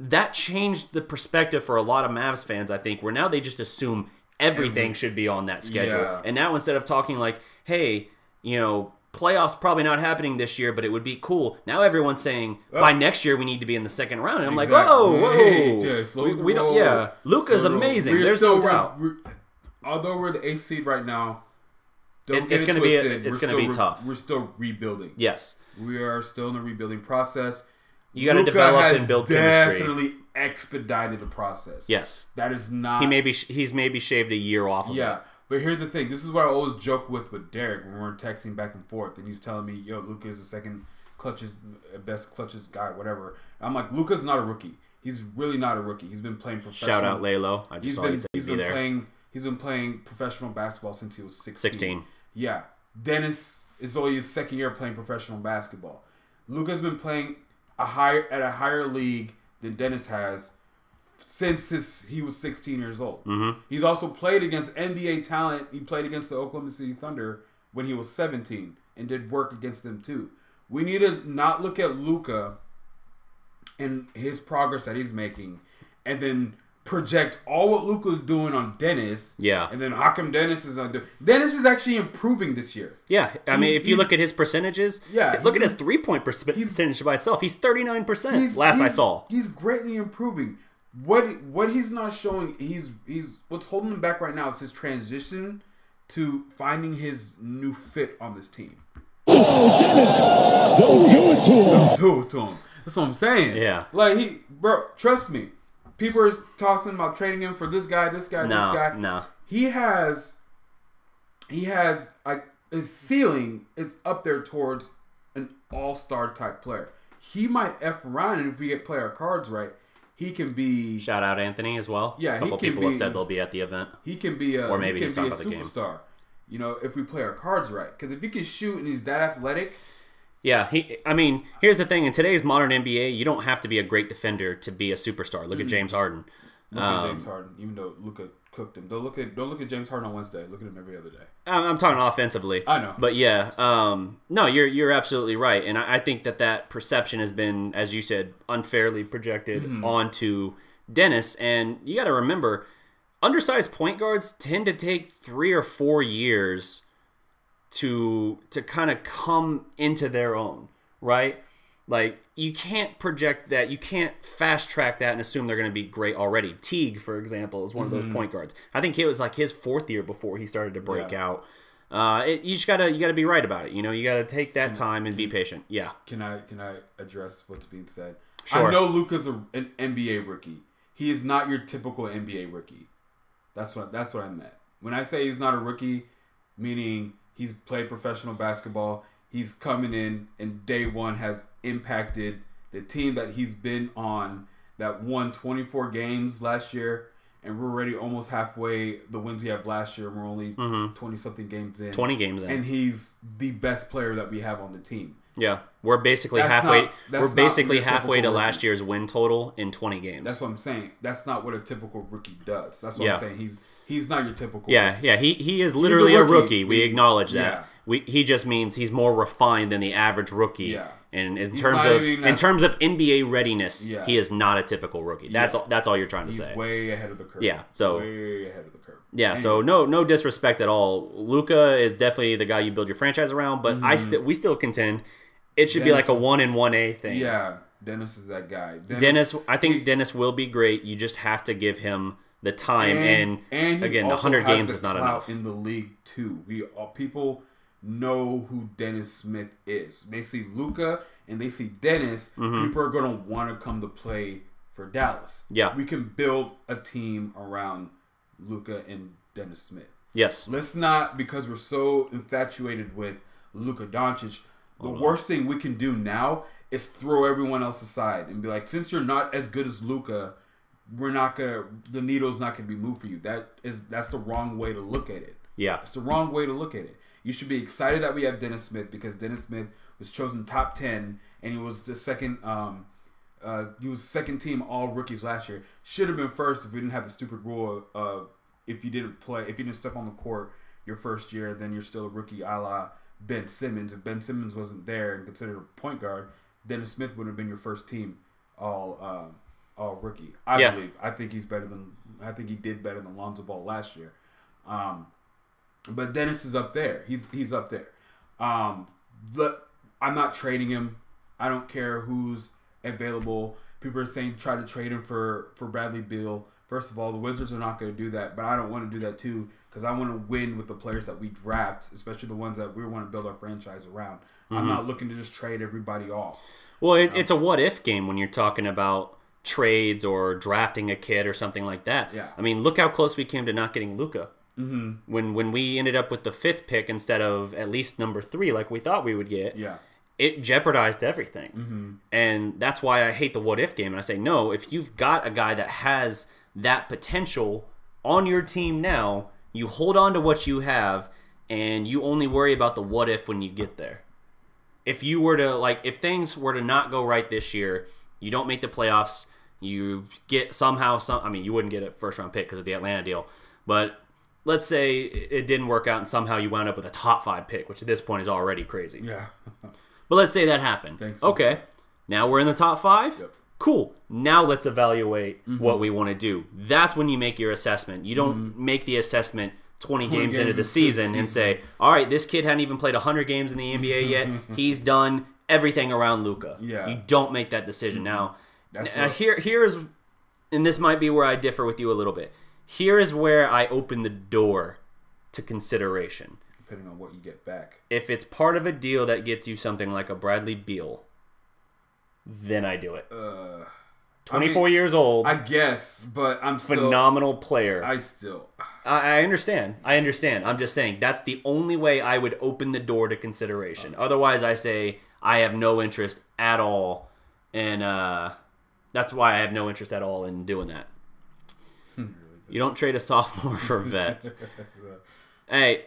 That changed the perspective for a lot of Mavs fans, I think, where now they just assume everything should be on that schedule. Yeah. And now instead of talking like, hey, you know, playoffs probably not happening this year, but it would be cool. Now everyone's saying, by next year we need to be in the second round. And I'm like, whoa. We don't, Luka's amazing. There's no doubt. Although we're the 8th seed right now, it's going to be tough. We're still rebuilding. Yes. We are still in the rebuilding process. You got to develop and build chemistry. Definitely expedited the process. Yes, that is not. He's maybe shaved a year off of it. Yeah, but here's the thing. This is what I always joke with Darreck when we're texting back and forth, and he's telling me, "Yo, Luka is the second best clutches guy, whatever." I'm like, Luka's not a rookie. He's really not a rookie. He's been playing professional. Shout out Lalo. He's been playing professional basketball since he was 16. Yeah, Dennis is only his second year playing professional basketball. Luka's been playing at a higher league than Dennis has since he was 16 years old. Mm-hmm. He's also played against NBA talent. He played against the Oklahoma City Thunder when he was 17 and did work against them too. We need to not look at Luka and his progress that he's making and then project all what Luka's doing on Dennis. Yeah. And then how come Dennis is on... Dennis is actually improving this year. Yeah. I mean, if you look at his percentages, look at his three-point percentage by itself. He's 39% I saw. He's greatly improving. What he's not showing, he's what's holding him back right now is his transition to finding his new fit on this team. Oh, Dennis! Don't do it to him. Don't do it to him. That's what I'm saying. Yeah. Like, bro, trust me. People are tossing about trading him for this guy, this guy. No. He has like his ceiling is up there towards an all-star type player. He might F around, and if we play our cards right, he can be. Shout out Anthony as well. Yeah, a couple people have said they'll be at the event. He can be a, or maybe he he's can be a talking about the superstar. You know, if we play our cards right, because if he can shoot and he's that athletic. Yeah, I mean, here's the thing. In today's modern NBA, you don't have to be a great defender to be a superstar. Look at James Harden. Look at James Harden, even though Luka cooked him. Don't look at James Harden on Wednesday. Look at him every other day. I'm talking offensively. I know. But yeah, no, you're absolutely right. And I think that perception has been, as you said, unfairly projected onto Dennis. And you got to remember, undersized point guards tend to take 3 or 4 years to kind of come into their own, right? Like, you can't project that. You can't fast track that and assume they're going to be great already. Teague, for example, is one of those point guards. I think it was like his 4th year before he started to break out. You just gotta be right about it. You know, you gotta take that time and be patient. Yeah. Can I address what's being said? Sure. I know Luka's an NBA rookie. He is not your typical NBA rookie. That's what I meant. When I say he's not a rookie, meaning he's played professional basketball. He's coming in and day one has impacted the team that he's been on that won 24 games last year. And we're already almost halfway the wins we have last year. And we're only 20-something games in. 20 games in. And he's the best player that we have on the team. Yeah. We're basically halfway to last year's win total in 20 games. That's what I'm saying. That's not what a typical rookie does. That's what I'm saying. He's not your typical rookie. Yeah, he is literally a rookie. We acknowledge that. Yeah. He just means he's more refined than the average rookie. Yeah. And in terms of NBA readiness, he is not a typical rookie. That's all you're trying to say. He's way ahead of the curve. Yeah. So way ahead of the curve. Yeah. Anyway. So no disrespect at all. Luka is definitely the guy you build your franchise around, but we still contend it should be like a 1 and 1A thing. Yeah. Dennis is that guy. I think Dennis will be great. You just have to give him the time, and again, 100 games is not enough. In the league too, people know who Dennis Smith is. They see Luka and they see Dennis. People are gonna want to come to play for Dallas. Yeah, we can build a team around Luka and Dennis Smith. Yes, let's not, because we're so infatuated with Luka Doncic. The worst thing we can do now is throw everyone else aside and be like, since you're not as good as Luka, the needle's not gonna be moved for you. That's the wrong way to look at it. Yeah, it's the wrong way to look at it. You should be excited that we have Dennis Smith, because Dennis Smith was chosen top 10 and he was the second. He was second team all rookies last year. Should have been first if we didn't have the stupid rule of if you didn't step on the court your first year, then you're still a rookie, a la Ben Simmons. If Ben Simmons wasn't there and considered a point guard, Dennis Smith would have been your first team all rookie. I believe. I think he did better than Lonzo Ball last year. But Dennis is up there. He's up there. I'm not trading him. I don't care who's available. People are saying try to trade him for Bradley Beal. First of all, the Wizards are not going to do that, but I don't want to do that too, because I want to win with the players that we draft, especially the ones that we want to build our franchise around. I'm not looking to just trade everybody off. Well, it's a what-if game when you're talking about trades or drafting a kid or something like that. Yeah. I mean, look how close we came to not getting Luka. When we ended up with the 5th pick instead of at least number 3 like we thought we would get. Yeah. It jeopardized everything. And that's why I hate the what-if game. And I say, no, if you've got a guy that has that potential on your team now, you hold on to what you have and you only worry about the what if when you get there. If you were to if things were to not go right this year, you don't make the playoffs, you get you wouldn't get a first round pick because of the Atlanta deal, but let's say it didn't work out and somehow you wound up with a top 5 pick, which at this point is already crazy. Yeah. But let's say that happened. Thanks. Okay. Now we're in the top 5. Yep. Cool. Now let's evaluate what we want to do. That's when you make your assessment. You don't make the assessment 20 games into the season and say, all right, this kid hadn't even played 100 games in the NBA yet. He's done everything around Luka. Yeah. You don't make that decision. Now here is, and this might be where I differ with you a little bit. Here is where I open the door to consideration. Depending on what you get back. If it's part of a deal that gets you something like a Bradley Beal, then I do it. 24 years old. I guess, but I'm still... Phenomenal player. I understand. I'm just saying that's the only way I would open the door to consideration. Otherwise, I say I have no interest at all. And that's why I have no interest at all in doing that. You don't trade a sophomore for vets. Hey,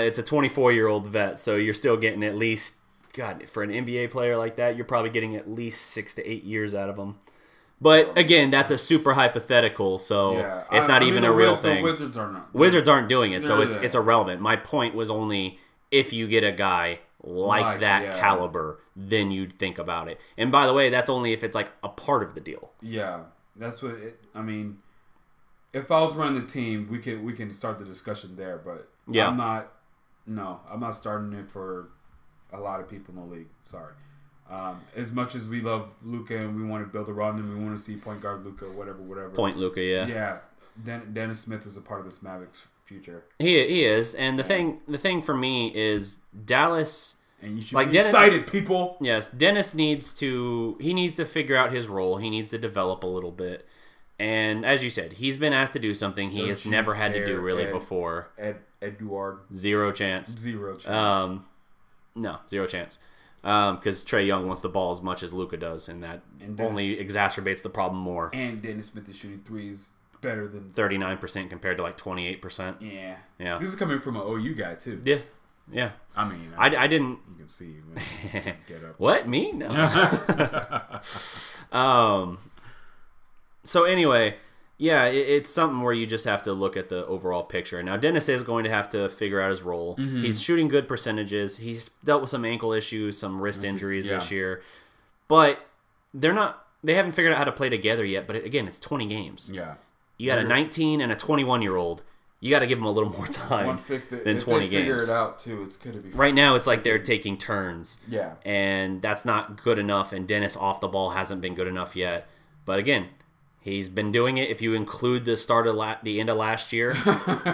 it's a 24-year-old vet, so you're still getting at least... God, for an NBA player like that, you're probably getting at least 6 to 8 years out of them. But again, that's a super hypothetical, so it's not even a real thing. Wizards are not. Wizards aren't doing it, so it's irrelevant. My point was only if you get a guy like that caliber, then you'd think about it. And by the way, that's only if it's like a part of the deal. Yeah, that's what I mean. If I was running the team, we can start the discussion there. But I'm not starting it for a lot of people in the league. Sorry. As much as we love Luka and we want to build around him, we want to see point guard Luka, whatever. Point Luka, yeah. Yeah. Dennis Smith is a part of this Mavericks future. He is, and the thing for me is Dallas. And you should be excited, people. Yes, Dennis needs to figure out his role. He needs to develop a little bit. And as you said, he's been asked to do something he has never had to do really before. Eduard. Zero chance. No, zero chance. Because Trae Young wants the ball as much as Luka does, and that only exacerbates the problem more. And Dennis Smith is shooting threes better than 39% compared to like 28%. Yeah. This is coming from an OU guy too. Yeah. I mean, I didn't. You can see when you just get up. What, me? No. So anyway, yeah, it's something where you just have to look at the overall picture. Now, Dennis is going to have to figure out his role. Mm-hmm. He's shooting good percentages. He's dealt with some ankle issues, some wrist injuries this year. But they haven't figured out how to play together yet. But again, it's 20 games. Yeah. You got a 19 and a 21-year-old. You got to give them a little more time than 20 games. Figure it out, too, it's going to be fun. Right now, it's like they're taking turns. Yeah. And that's not good enough. And Dennis off the ball hasn't been good enough yet. But again... He's been doing it. If you include the end of last year,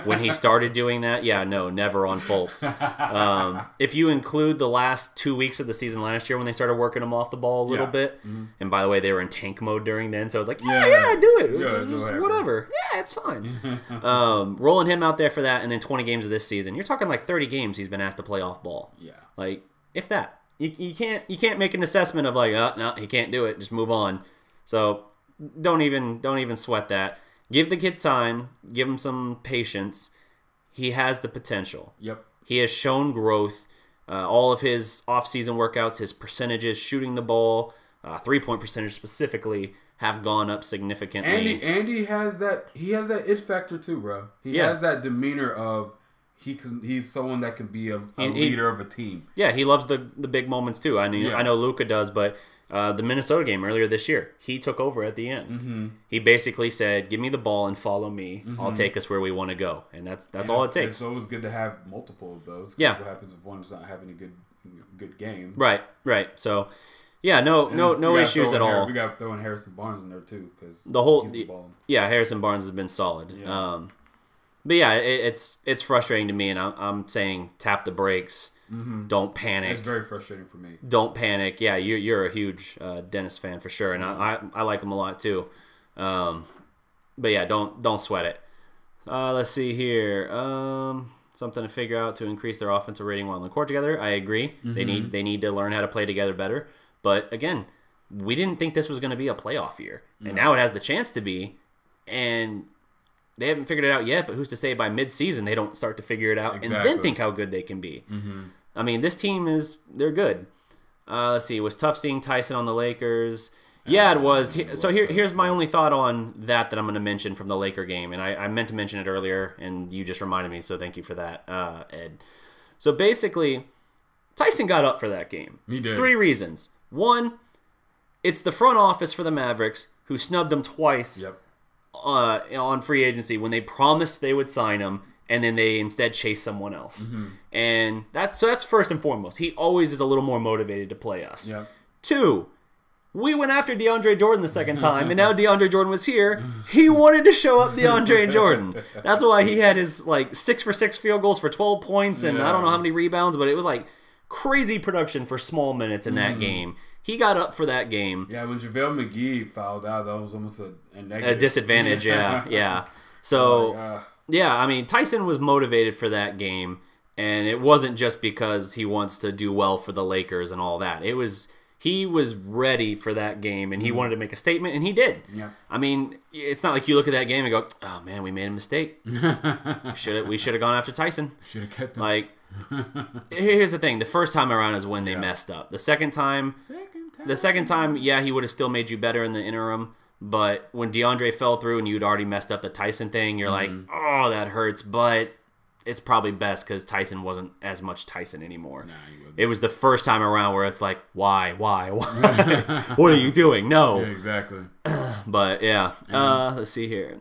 when he started doing that, never on Fultz. If you include the last 2 weeks of the season last year when they started working him off the ball a little bit, and by the way, they were in tank mode during then, so I was like, do it, just whatever. Yeah, it's fine. Rolling him out there for that, and then 20 games of this season, you're talking like 30 games he's been asked to play off ball. Yeah, like if that, you can't make an assessment of like, oh, no, he can't do it. Just move on. So. Don't even sweat that. Give the kid time. Give him some patience. He has the potential. Yep. He has shown growth. All of his off-season workouts, his percentages, shooting the ball, 3-point percentage specifically, have gone up significantly. Andy has that. He has that it factor too, bro. He has that demeanor of he's someone that can be a leader of a team. Yeah, he loves the big moments too. I know Luka does, but. The Minnesota game earlier this year, he took over at the end. Mm-hmm. He basically said, "Give me the ball and follow me. Mm-hmm. I'll take us where we want to go," and that's all it takes. It's always good to have multiple of those. Yeah. What happens if one's not having a good game? Right. So, yeah, no issues at all. We got to throw in Harrison Barnes in there too because Harrison Barnes has been solid. Yeah. But yeah, it's frustrating to me, and I'm saying tap the brakes. Mm-hmm. Don't panic. It's very frustrating for me. Don't panic. Yeah, you're a huge Dennis fan for sure, and I like him a lot too. But yeah, don't sweat it. Let's see here. Something to figure out to increase their offensive rating while on the court together. I agree. Mm-hmm. They need to learn how to play together better. But again, we didn't think this was going to be a playoff year, and now it has the chance to be. And they haven't figured it out yet, but who's to say by mid-season they don't start to figure it out and then think how good they can be. I mean, this team they're good. Let's see. It was tough seeing Tyson on the Lakers. Yeah, it was. So here's my only thought on that I'm going to mention from the Laker game, and I meant to mention it earlier, and you just reminded me, so thank you for that, Ed. So basically, Tyson got up for that game. He did. 3 reasons. 1, it's the front office for the Mavericks who snubbed him twice on free agency when they promised they would sign him, and then they instead chased someone else. And that's first and foremost. He always is a little more motivated to play us. 2, we went after DeAndre Jordan the second time, and now DeAndre Jordan was here. He wanted to show up DeAndre Jordan. That's why he had his 6 for 6 field goals for 12 points, and I don't know how many rebounds, but it was crazy production for small minutes in that game. He got up for that game. Yeah, when JaVale McGee fouled out, that was almost a negative. A disadvantage, yeah. So, yeah, I mean, Tyson was motivated for that game, and it wasn't just because he wants to do well for the Lakers and all that. He was ready for that game, and he wanted to make a statement, and he did. Yeah. I mean, it's not like you look at that game and go, "Oh man, we made a mistake. we should have gone after Tyson." Should have kept him. Here's the thing: the first time around is when they messed up. The second time, yeah, he would have still made you better in the interim. But when DeAndre fell through and you'd already messed up the Tyson thing, you're like, "Oh, that hurts." But it's probably best because Tyson wasn't as much Tyson anymore. Nah, he wasn't. It was the first time around where it's like, why? What are you doing? No. Yeah, exactly. But, yeah. Let's see here.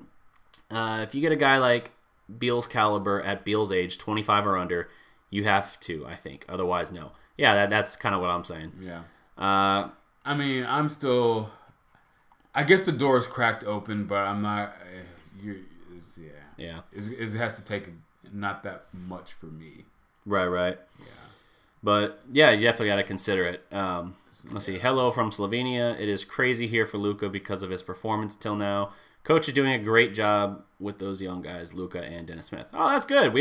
If you get a guy like Beal's caliber at Beal's age, 25 or under, you have to, I think. Otherwise, no. Yeah, that's kind of what I'm saying. Yeah. I mean, I'm still... I guess the door is cracked open, but I'm not... Yeah. It has to take not that much for me. Right. Yeah. But, yeah, you definitely got to consider it. Let's see. Hello from Slovenia. It is crazy here for Luka because of his performance till now. Coach is doing a great job with those young guys, Luka and Dennis Smith. Oh, that's good.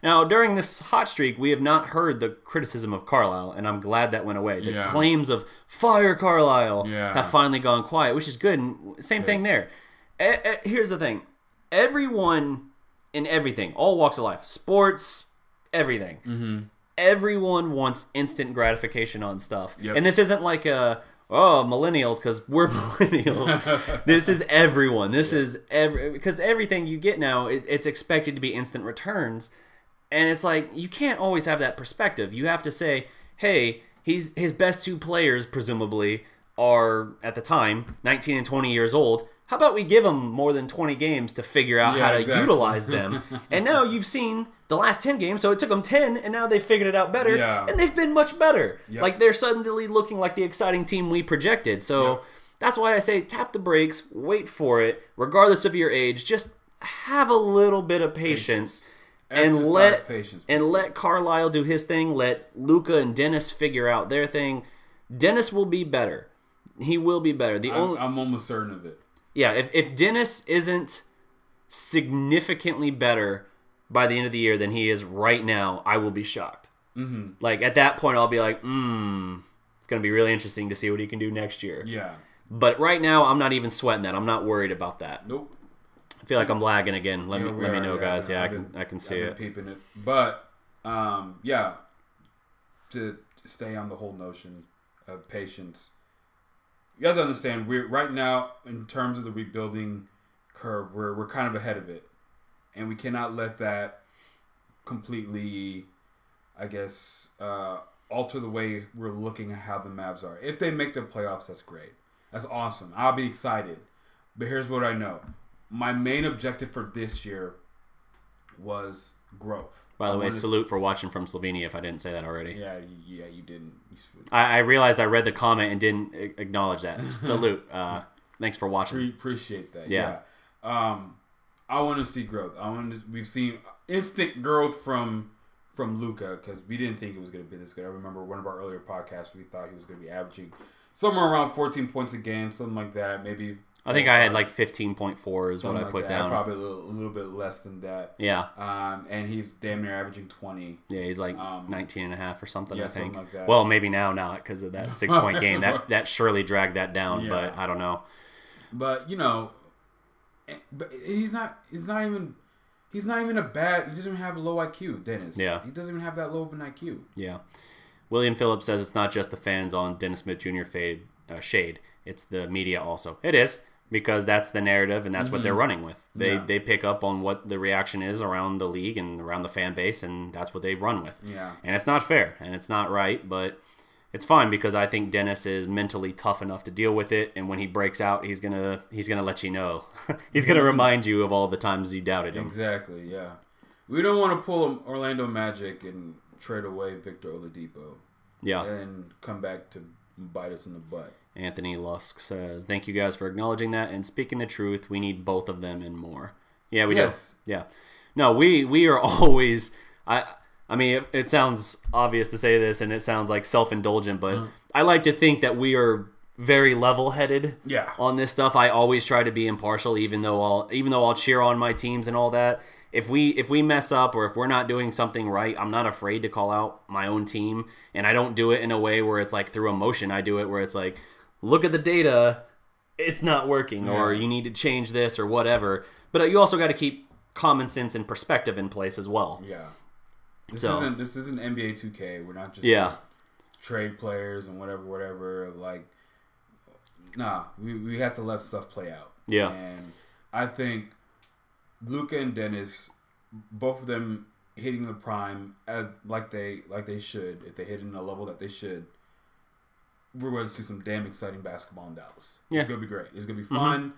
Now, during this hot streak, we have not heard the criticism of Carlisle, and I'm glad that went away. The claims of fire Carlisle have finally gone quiet, which is good. And same thing there. Here's the thing. Everyone in everything, all walks of life, sports, everything. Everyone wants instant gratification on stuff. And this isn't like millennials, because we're millennials. This is everyone. This is because everything you get now, it's expected to be instant returns. And it's like, you can't always have that perspective. You have to say, hey, his best 2 players, presumably, are, at the time, 19 and 20 years old. How about we give them more than 20 games to figure out how to utilize them? And now you've seen the last 10 games, so it took them 10, and now they figured it out better, and they've been much better. Like, they're suddenly looking like the exciting team we projected. So that's why I say tap the brakes, wait for it, regardless of your age. Just have a little bit of patience. And let Carlisle do his thing. Let Luka and Dennis figure out their thing. Dennis will be better. He will be better. I'm almost certain of it. Yeah, if Dennis isn't significantly better by the end of the year than he is right now, I will be shocked. Like, at that point, I'll be like, it's going to be really interesting to see what he can do next year. Yeah. But right now, I'm not even sweating that. I'm not worried about that. Nope. I feel like I'm lagging again. Let me know, guys. Yeah, I can see it. Peeping it. But, to stay on the whole notion of patience, you have to understand, we're right now, in terms of the rebuilding curve, we're kind of ahead of it. And we cannot let that completely, I guess, alter the way we're looking at how the Mavs are. If they make the playoffs, that's great. That's awesome. I'll be excited. But here's what I know. My main objective for this year was growth. By the way, salute for watching from Slovenia, if I didn't say that already. Yeah, you didn't. I realized I read the comment and didn't acknowledge that. Salute. Thanks for watching. Appreciate that. Yeah. I want to see growth. We've seen instant growth from Luka, because we didn't think it was going to be this good. I remember one of our earlier podcasts, we thought he was going to be averaging somewhere around 14 points a game, something like that. Maybe. I think I had like 15.4 is what I put down. Probably a little bit less than that. Yeah. And he's damn near averaging 20. Yeah, he's like 19 and a half or something, I think. Something like that. Well, maybe now not, because of that 6-point game. That surely dragged that down, but I don't know. But, But he's not even a bad. He doesn't even have a low IQ, Dennis. Yeah. He doesn't even have that low of an IQ. Yeah. William Phillips says it's not just the fans on Dennis Smith Jr. Shade. It's the media also. It is, because that's the narrative and that's what they're running with. They pick up on what the reaction is around the league and around the fan base, and that's what they run with. Yeah. And it's not fair and it's not right, but it's fine because I think Dennis is mentally tough enough to deal with it, and when he breaks out, he's gonna let you know. He's gonna remind you of all the times you doubted him. Exactly. Yeah. We don't want to pull Orlando Magic and trade away Victor Oladipo. Yeah. And come back to bite us in the butt. Anthony Lusk says, "Thank you guys for acknowledging that and speaking the truth. We need both of them and more." Yeah, we do. Yeah. No, we are always. I mean, it sounds obvious to say this, and it sounds like self-indulgent, but I like to think that we are very level-headed on this stuff. I always try to be impartial, even though I'll cheer on my teams and all that. If we mess up or if we're not doing something right, I'm not afraid to call out my own team, and I don't do it in a way where it's like through emotion. I do it where it's like, look at the data, it's not working, or you need to change this or whatever. But you also got to keep common sense and perspective in place as well. Yeah. This isn't NBA 2K. We're not just trade players and whatever. Like, nah, we have to let stuff play out. Yeah. And I think Luka and Dennis, both of them hitting the prime like they should, if they hit in a level that they should, we're going to see some damn exciting basketball in Dallas. Yeah. It's going to be great. It's going to be fun.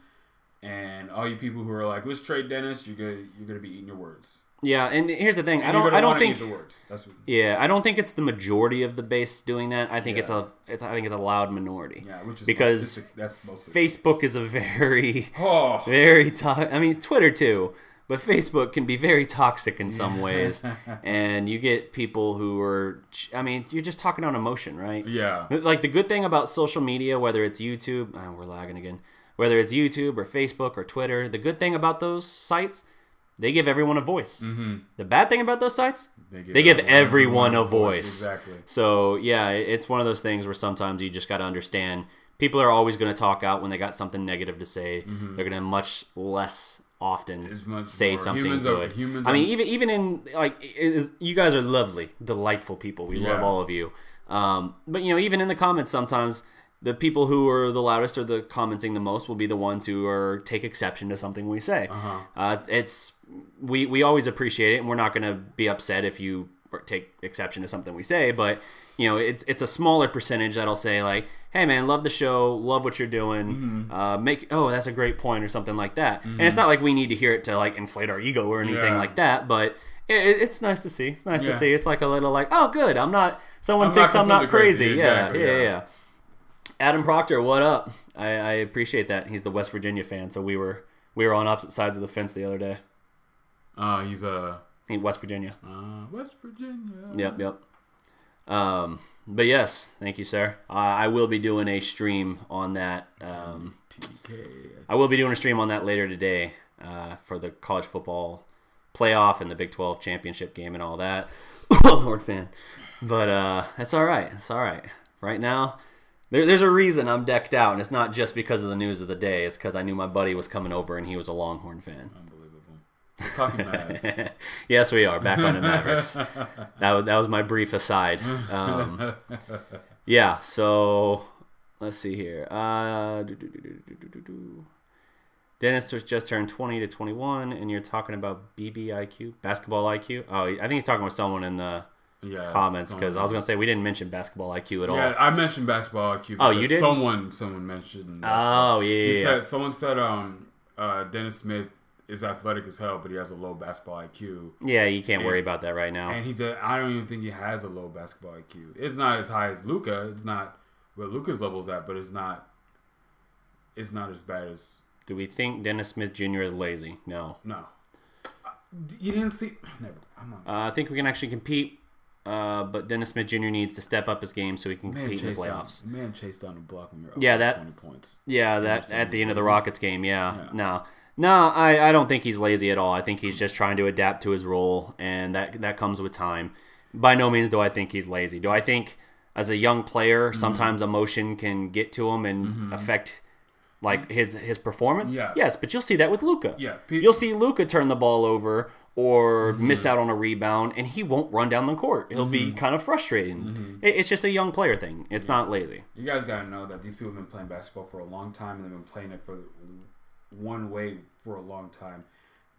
And all you people who are like, let's trade Dennis, you're gonna be eating your words. Yeah, and here's the thing. And I don't think the words. That's what, I don't think it's the majority of the base doing that. I think it's a loud minority. Yeah, which is because that's mostly Facebook is a very very I mean, Twitter too, but Facebook can be very toxic in some ways. And you get people who are, I mean, you're just talking on emotion, right? Yeah. Like the good thing about social media, whether it's YouTube, we're lagging again. Whether it's YouTube or Facebook or Twitter, the good thing about those sites, they give everyone a voice. Mm-hmm. The bad thing about those sites, they give everyone a voice. Exactly. So, yeah, it's one of those things where sometimes you just got to understand people are always going to talk out when they got something negative to say. Mm-hmm. They're going to much less often say something good. I mean, even in, like, you guys are lovely, delightful people. We love all of you. But, even in the comments sometimes, the people who are the loudest or the commenting the most will be the ones who take exception to something we say. We always appreciate it, and we're not going to be upset if you take exception to something we say. But it's a smaller percentage that'll say like, "Hey man, love the show, love what you're doing. That's a great point," or something like that. And it's not like we need to hear it to like inflate our ego or anything like that. But it's nice to see. It's nice to see. It's like a little like, oh good, someone thinks I'm not crazy. Exactly, yeah. Adam Proctor, what up? I appreciate that. He's the West Virginia fan, so we were on opposite sides of the fence the other day. He's in West Virginia. West Virginia. Yep. But yes, thank you, sir. I will be doing a stream on that. I will be doing a stream on that later today for the college football playoff and the Big 12 championship game and all that. Lord fan. But that's all right. It's all right. Right now, there's a reason I'm decked out, and it's not just because of the news of the day. It's because I knew my buddy was coming over, and he was a Longhorn fan. Unbelievable. We're talking Mavs. Yes, we are. Back on the Mavericks. That was my brief aside. Yeah, so let's see here. Dennis just turned 20 to 21, and you're talking about BBIQ, basketball IQ. Oh, I think he's talking with someone in the comments, because I was gonna say we didn't mention basketball IQ at all. Yeah, I mentioned basketball IQ. Oh, you did? Someone mentioned. Someone said Dennis Smith is athletic as hell, but he has a low basketball IQ. Yeah, you can't worry about that right now. And I don't even think he has a low basketball IQ. It's not as high as Luka. It's not where Luka's level's at, but it's not as bad as. Do we think Dennis Smith Jr. is lazy? No. You didn't see. Never. I'm not. I think we can actually compete. But Dennis Smith Jr. needs to step up his game so he can compete in the playoffs. Man chased down the block when you're up 20 points. Yeah, that at the end of the Rockets game, No, I don't think he's lazy at all. I think he's just trying to adapt to his role, and that comes with time. By no means do I think he's lazy. Do I think as a young player, sometimes emotion can get to him and affect Like his performance? Yeah. Yes, but you'll see that with Luka. Yeah. You'll see Luka turn the ball over or miss out on a rebound, and he won't run down the court. He'll be kind of frustrating. It's just a young player thing. It's not lazy. You guys got to know that these people have been playing basketball for a long time, and they've been playing it for one way for a long time.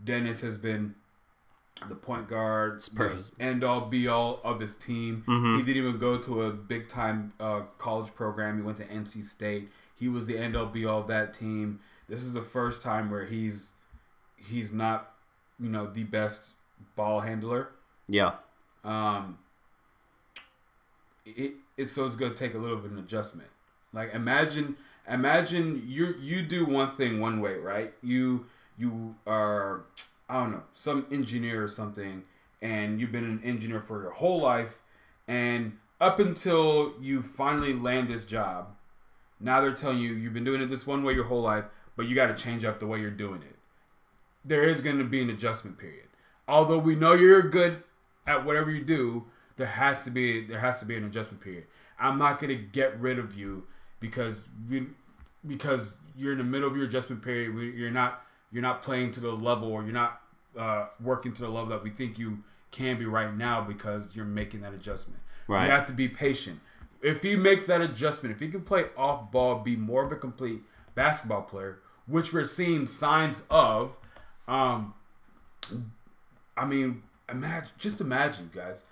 Dennis has been the point guard, end-all, be-all of his team. He didn't even go to a big-time college program. He went to NC State. He was the end-all, be-all of that team. This is the first time where he's not, the best ball handler. Yeah. So it's going to take a little bit of an adjustment. Like imagine you do one thing one way, right? You are, I don't know, some engineer or something, and you've been an engineer for your whole life, and up until you finally land this job, now they're telling you you've been doing it this one way your whole life, but you got to change up the way you're doing it. There is going to be an adjustment period. Although we know you're good at whatever you do, there has to be an adjustment period. I'm not going to get rid of you because you're in the middle of your adjustment period. You're not playing to the level, or you're not working to the level that we think you can be right now because you're making that adjustment. Right. You have to be patient. If he makes that adjustment, if he can play off ball, be more of a complete basketball player, which we're seeing signs of. Imagine, guys.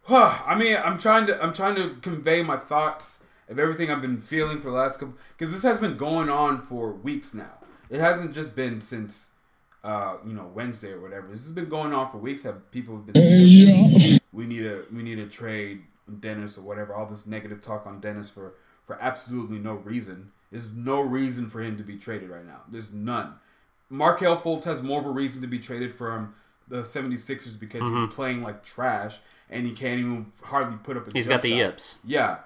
I'm trying to convey my thoughts of everything I've been feeling for the last couple, because this has been going on for weeks now. It hasn't just been since Wednesday or whatever. This has been going on for weeks. People have been saying, we need to trade Dennis or whatever. All this negative talk on Dennis for absolutely no reason. There's no reason for him to be traded right now. There's none. Markelle Fultz has more of a reason to be traded from the 76ers because he's playing like trash and he can't even hardly put up a He's jump got the shot. yips. Yeah.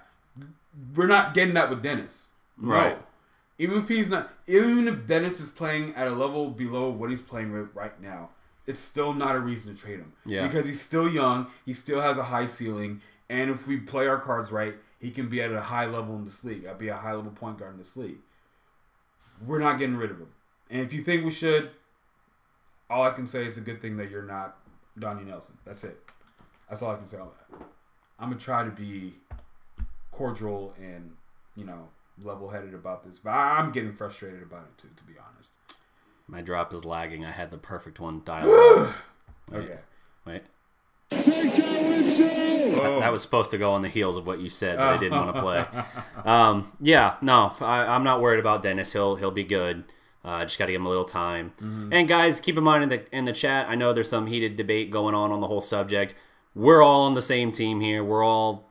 We're not getting that with Dennis. Right. No. Even if Dennis is playing at a level below what he's playing with right now, it's still not a reason to trade him. Yeah. Because he's still young, he still has a high ceiling, and if we play our cards right, he can be at a high level in this league. I'll be a high level point guard in this league. We're not getting rid of him. And if you think we should, all I can say is a good thing that you're not Donnie Nelson. That's it. That's all I can say on that. I'm going to try to be cordial and, level-headed about this. But I'm getting frustrated about it, too, to be honest. My drop is lagging. I had the perfect one dialed. Okay. Wait. Take that with you. That was supposed to go on the heels of what you said, but I didn't want to play. I'm not worried about Dennis. He'll be good. Just got to give him a little time. And guys, keep in mind in the chat, I know there's some heated debate going on the whole subject. We're all on the same team here. We're all,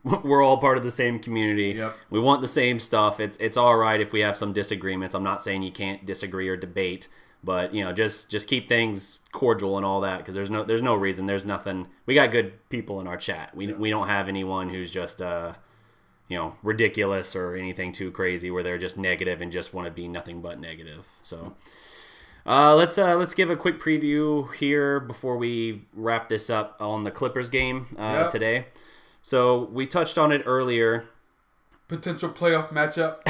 we're all part of the same community. Yep. We want the same stuff. It's all right if we have some disagreements. I'm not saying you can't disagree or debate, but just keep things cordial and all that, because there's no reason. There's nothing. We got good people in our chat. We don't have anyone who's just ridiculous or anything too crazy where they're just negative and just want to be nothing but negative. So let's give a quick preview here before we wrap this up on the Clippers game today. So we touched on it earlier. Potential playoff matchup.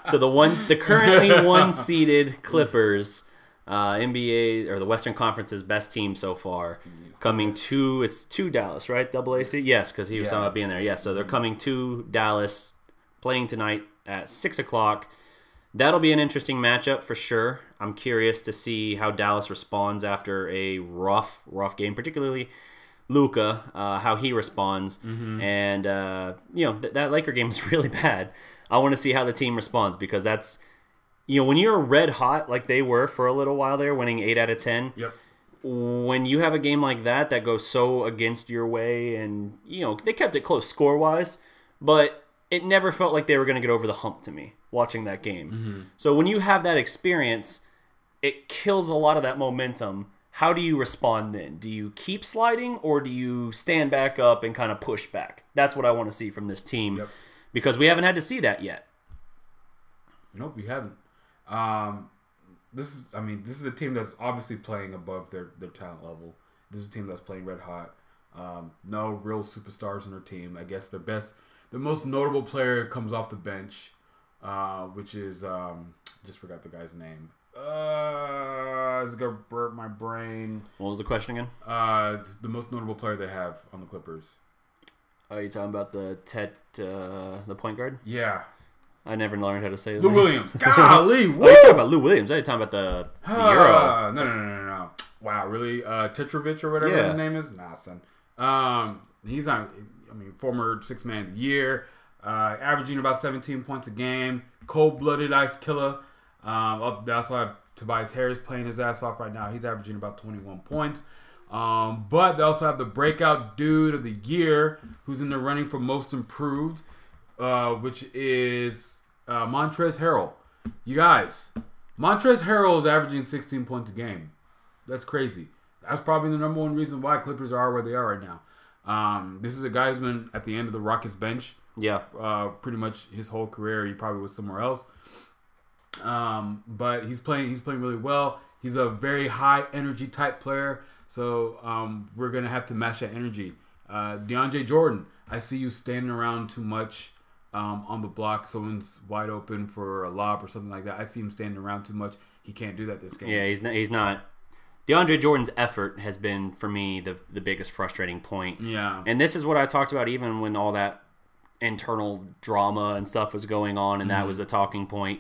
So the currently one-seeded Clippers, NBA or the Western Conference's best team so far, coming to Dallas, right? Double AC? Yes, because he was talking about being there. Yes, so they're coming to Dallas, playing tonight at 6 o'clock. That'll be an interesting matchup for sure. I'm curious to see how Dallas responds after a rough game, particularly Luka, how he responds. And, that Laker game is really bad. I want to see how the team responds, because that's, when you're red hot like they were for a little while there, winning 8 out of 10. Yep. When you have a game like that goes so against your way, and, they kept it close score-wise, but it never felt like they were going to get over the hump to me watching that game. So when you have that experience, it kills a lot of that momentum. How do you respond then? Do you keep sliding, or do you stand back up and kind of push back? That's what I want to see from this team, because we haven't had to see that yet. Nope, we haven't. This is a team that's obviously playing above their talent level. This is a team that's playing red hot. No real superstars on their team. I guess the most notable player comes off the bench. which is just forgot the guy's name. It's gonna burp my brain. What was the question again? The most notable player they have on the Clippers. Are you talking about the point guard? Yeah. I never learned how to say his Lou name. Williams. Golly, Oh, you're talking about Lou Williams. I was talking about the Euro. No. Wow, really? Tetrovic or whatever his name is? Nah, son. He's on, former sixth man of the year, averaging about 17 points a game, cold-blooded ice killer. They also have Tobias Harris playing his ass off right now. He's averaging about 21 points. But they also have the breakout dude of the year who's in the running for most improved, which is Montrezl Harrell. You guys, Montrezl Harrell is averaging 16 points a game. That's crazy. That's probably the number one reason why Clippers are where they are right now. This is a guy who's been at the end of the Rockets bench. Yeah. Pretty much his whole career. He probably was somewhere else. But he's playing really well. He's a very high energy type player. So we're gonna have to match that energy. DeAndre Jordan, I see you standing around too much on the block. Someone's wide open for a lob or something like that. I see him standing around too much. He can't do that this game. Yeah, he's not. DeAndre Jordan's effort has been, for me, the biggest frustrating point. Yeah. And this is what I talked about even when all that internal drama and stuff was going on, and that was the talking point.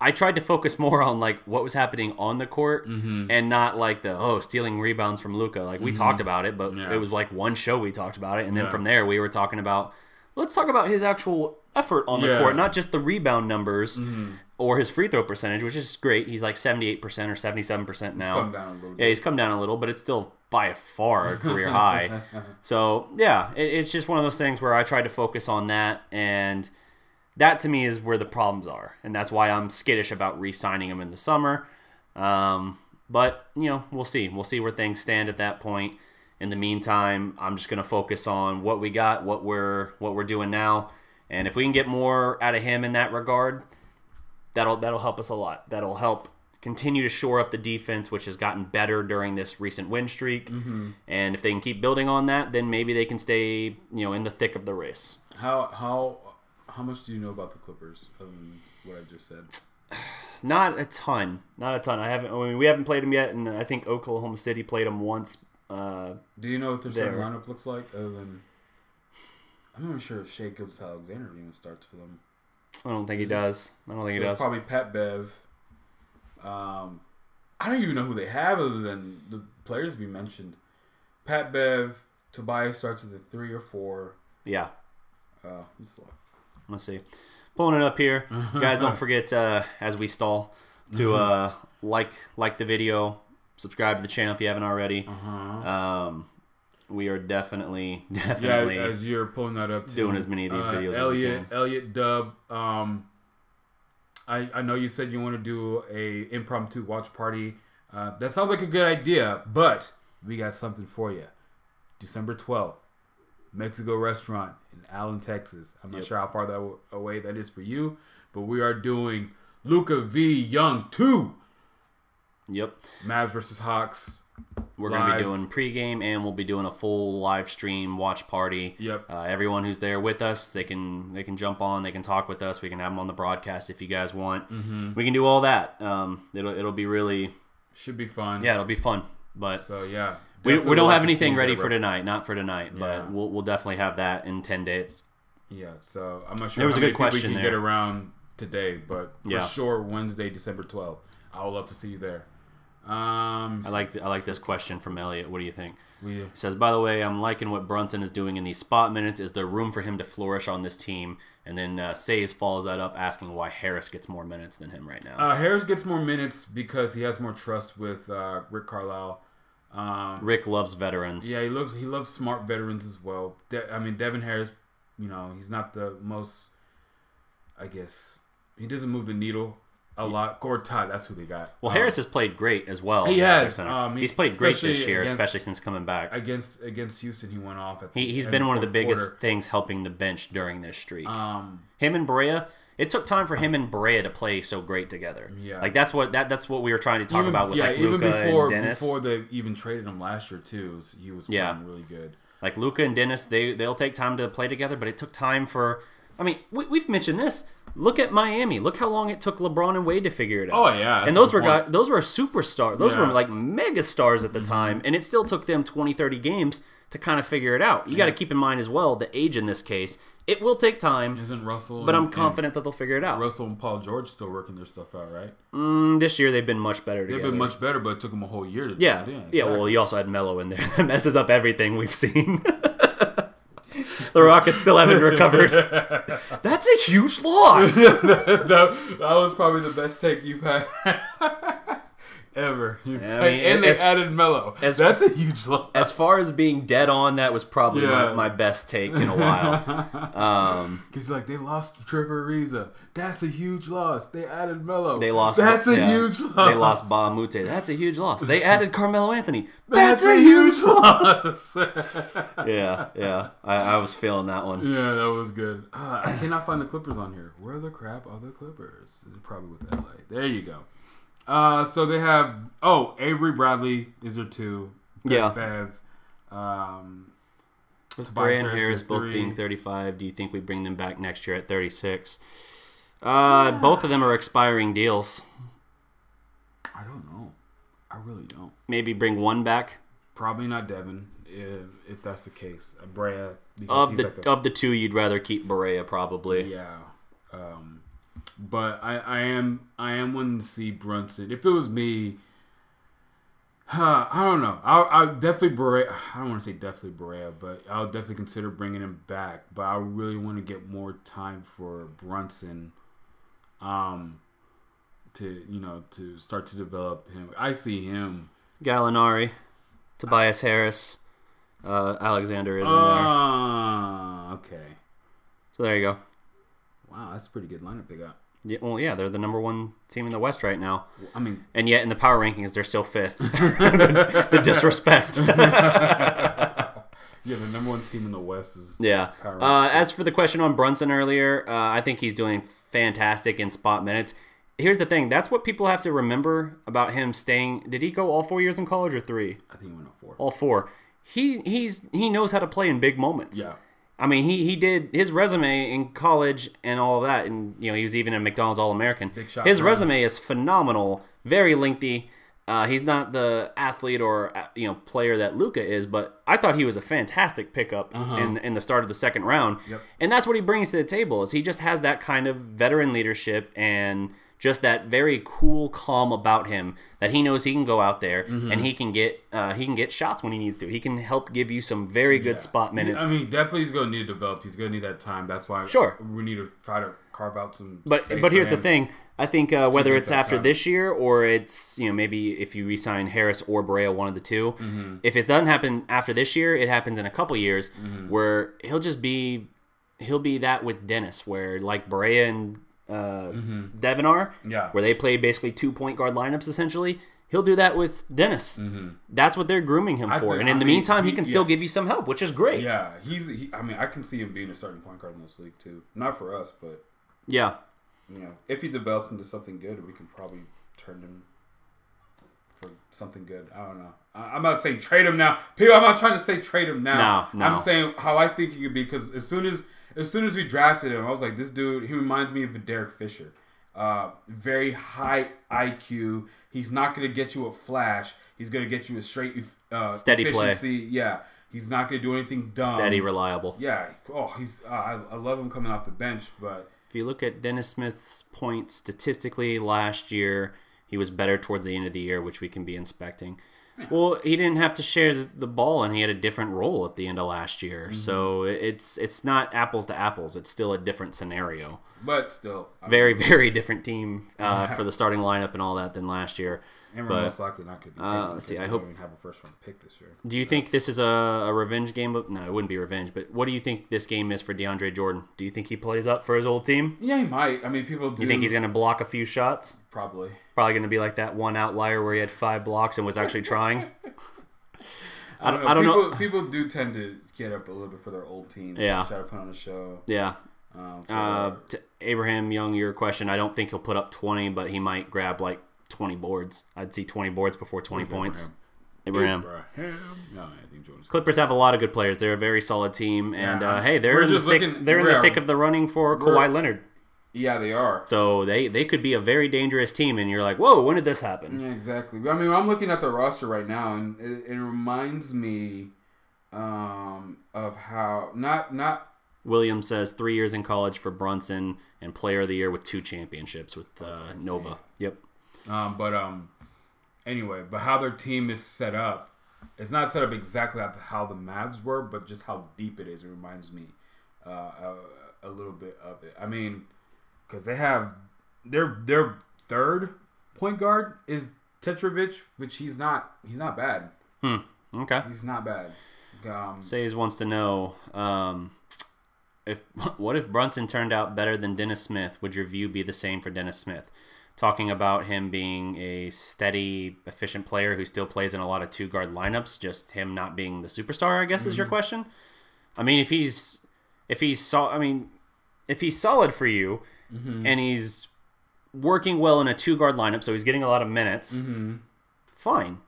I tried to focus more on like what was happening on the court and not like stealing rebounds from Luka. Like we talked about it, but it was like one show we talked about it, and then from there we were talking about let's talk about his actual effort on the court, not just the rebound numbers or his free throw percentage, which is great. He's like 78% or 77% now. He's come down a little bit. Yeah, he's come down a little, but it's still by far a career high. So yeah, it's just one of those things where I tried to focus on that, and that to me is where the problems are, and that's why I'm skittish about re-signing him in the summer. But we'll see. We'll see where things stand at that point. In the meantime, I'm just gonna focus on what we got, what we're doing now, and if we can get more out of him in that regard, that'll help us a lot. That'll help continue to shore up the defense, which has gotten better during this recent win streak. And if they can keep building on that, then maybe they can stay in the thick of the race. How much do you know about the Clippers other than what I just said? Not a ton. We haven't played them yet, and I think Oklahoma City played them once. Do you know what their starting lineup looks like? Other than, I'm not sure if Shai Gilgeous-Alexander even starts for them. I don't think he does. It's probably Pat Bev. I don't even know who they have other than the players we mentioned. Pat Bev, Tobias starts at the 3 or 4. Yeah. Let's see. Pulling it up here. Guys, don't forget, as we stall, to like the video, subscribe to the channel if you haven't already. We are definitely as you're pulling that up too, doing as many of these videos as we can. Elliot Dub, I know you said you want to do a impromptu watch party. That sounds like a good idea, but we got something for you. December 12th, Mexi-Go restaurant in Allen, Texas. I'm not sure how far away that is for you, but we are doing Luka v. Young 2. Yep. Mavs versus Hawks. We're going to be doing pregame, and we'll be doing a full live stream watch party. Yep. Everyone who's there with us, they can jump on, they can talk with us. We can have them on the broadcast if you guys want. We can do all that. It'll be really... Should be fun. Yeah, it'll be fun. But so, yeah. We don't have anything ready for tonight. Not for tonight, but we'll definitely have that in 10 days. Yeah, so I'm not sure there was how a many good people we question can there. get around today, but for sure Wednesday, December 12th. I would love to see you there. I like this question from Elliot. What do you think? Yeah. He says, by the way, I'm liking what Brunson is doing in these spot minutes. Is there room for him to flourish on this team? And then Says follows that up asking why Harris gets more minutes than him right now. Harris gets more minutes because he has more trust with Rick Carlisle. Rick loves veterans. Yeah, he loves smart veterans as well. Devin Harris, he's not the most, I guess, he doesn't move the needle a lot. Gord Todd, that's who they got. Well, Harris has played great as well. He has. He's played great this year, especially since coming back. Against Houston, he went off. He's been one of the biggest things helping the bench during this streak. Him and Barea, it took time for him and Barea to play so great together. Yeah. Like that's what we were trying to talk about with Luka and Dennis. Before they even traded him last year too, he was playing really good. Like Luka and Dennis, they'll take time to play together, but it took time for. I mean, we've mentioned this. Look at Miami. Look how long it took LeBron and Wade to figure it out. Oh yeah, and those were superstars. Those were Yeah. like mega stars at the time, and it still took them 20, 30 games to kind of figure it out. You got to keep in mind as well the age in this case. It will take time. Isn't Russell? But I'm confident that they'll figure it out. Russell and Paul George still working their stuff out, right? This year they've been much better together. They've been much better, but it took them a whole year to Yeah, do it. yeah. Well, you also had Melo in there. That messes up everything we've seen. The Rockets still haven't recovered. That's a huge loss. that was probably the best take you've had ever. And they added Melo. That's a huge loss. As far as being dead on, that was probably my best take in a while. Because they lost Trevor Ariza. That's a huge loss. They added Melo. They lost. That's a huge loss. They lost Ba Mute. That's a huge loss. They added Carmelo Anthony. That's a huge loss. Yeah. I was feeling that one. Yeah, that was good. I cannot find the Clippers on here. Where the crap are the Clippers? Probably with LA. There you go. So they have Avery Bradley is their 2. Yeah. With Bray and Harris both being 35. Do you think we bring them back next year at 36? Both of them are expiring deals. I don't know. I really don't. Maybe bring one back. Probably not Devin, if that's the case. Brea. Of the 2, you'd rather keep Barea probably. Yeah. But I am wanting to see Brunson. If it was me, I don't know. I definitely Barea. I don't want to say definitely Barea, but I'll definitely consider bringing him back. But I really want to get more time for Brunson, to start to develop him. I see him. Gallinari, Tobias Harris, Alexander is in there. Okay. So there you go. Wow, that's a pretty good lineup they got. Yeah, well, yeah, they're the number 1 team in the West right now. I mean, and yet in the power rankings, they're still 5th. The disrespect. Yeah, the number 1 team in the West is power rankings. As for the question on Brunson earlier, I think he's doing fantastic in spot minutes. Here's the thing. That's what people have to remember about him staying. Did he go all 4 years in college or 3? I think he went all 4. All 4. He knows how to play in big moments. Yeah. I mean, he did his resume in college and all of that, and he was even a McDonald's All-American. His resume is phenomenal, very lengthy. He's not the athlete or player that Luka is, but I thought he was a fantastic pickup in the start of the second round. Yep. And that's what he brings to the table. Is he just has that kind of veteran leadership and just that very cool calm about him that he knows he can go out there and he can get shots when he needs to. He can help give you some very good spot minutes. I mean, definitely he's going to need to develop. He's going to need that time. That's why we need to try to carve out some space. But here's the thing. I think whether it's after this year or it's maybe if you re-sign Harris or Barea, one of the 2, if it doesn't happen after this year, it happens in a couple years where he'll be that with Dennis, where like Barea and Devin are, where they play basically 2 point guard lineups essentially. He'll do that with Dennis. That's what they're grooming him for. And in the meantime, he can still give you some help, which is great. Yeah, I can see him being a starting point guard in this league too. Not for us, but if he develops into something good, we can probably turn him for something good. I don't know. I'm not saying trade him now. People, I'm not trying to say trade him now. No. I'm saying how I think he could be, because as soon as we drafted him, I was like, this dude, he reminds me of Derek Fisher. Very high IQ. He's not going to get you a flash. He's going to get you a straight steady efficiency. play. Yeah. He's not going to do anything dumb. Steady, reliable. Yeah. Oh, I love him coming off the bench, but if you look at Dennis Smith's points statistically last year, he was better towards the end of the year, which we can be inspecting. Well, he didn't have to share the ball, and he had a different role at the end of last year. So it's not apples to apples. It's still a different scenario. But still. Very, very different team for the starting lineup and all that than last year. And we're most likely not going to be taking let's see, we I hope don't even have a first round pick this year. Do you think this is a revenge game? No, it wouldn't be revenge. But what do you think this game is for DeAndre Jordan? Do you think he plays up for his old team? Yeah, he might. I mean, people do. Do you think he's going to block a few shots? Probably going to be like that one outlier where he had 5 blocks and was actually trying. I don't know. People do tend to get up a little bit for their old teams. Yeah. Try to put on a show. Yeah. To Abraham Young, your question, I don't think he'll put up 20, but he might grab like 20 boards. I'd see 20 boards before 20 points. Abraham. No, I think Jordan's Clippers have a lot of good players. They're a very solid team, and hey, they're in the thick of the running for Kawhi Leonard. Yeah, they are. So they could be a very dangerous team, and you're like, whoa, when did this happen? Yeah, exactly. I mean, I'm looking at the roster right now, and it reminds me of how not. Williams says 3 years in college for Brunson and Player of the Year with 2 championships with Nova. Yep. Anyway, but how their team is set up, it's not set up exactly how the Mavs were, but just how deep it is. It reminds me a little bit of it. I mean, because they have their third point guard is Tetrovic, which he's not bad. Okay. He's not bad. Says wants to know what if Brunson turned out better than Dennis Smith? Would your view be the same for Dennis Smith? Talking about him being a steady, efficient player who still plays in a lot of 2-guard lineups, just him not being the superstar, I guess, is your question. I mean, if he's solid for you and he's working well in a 2-guard lineup, so he's getting a lot of minutes, fine.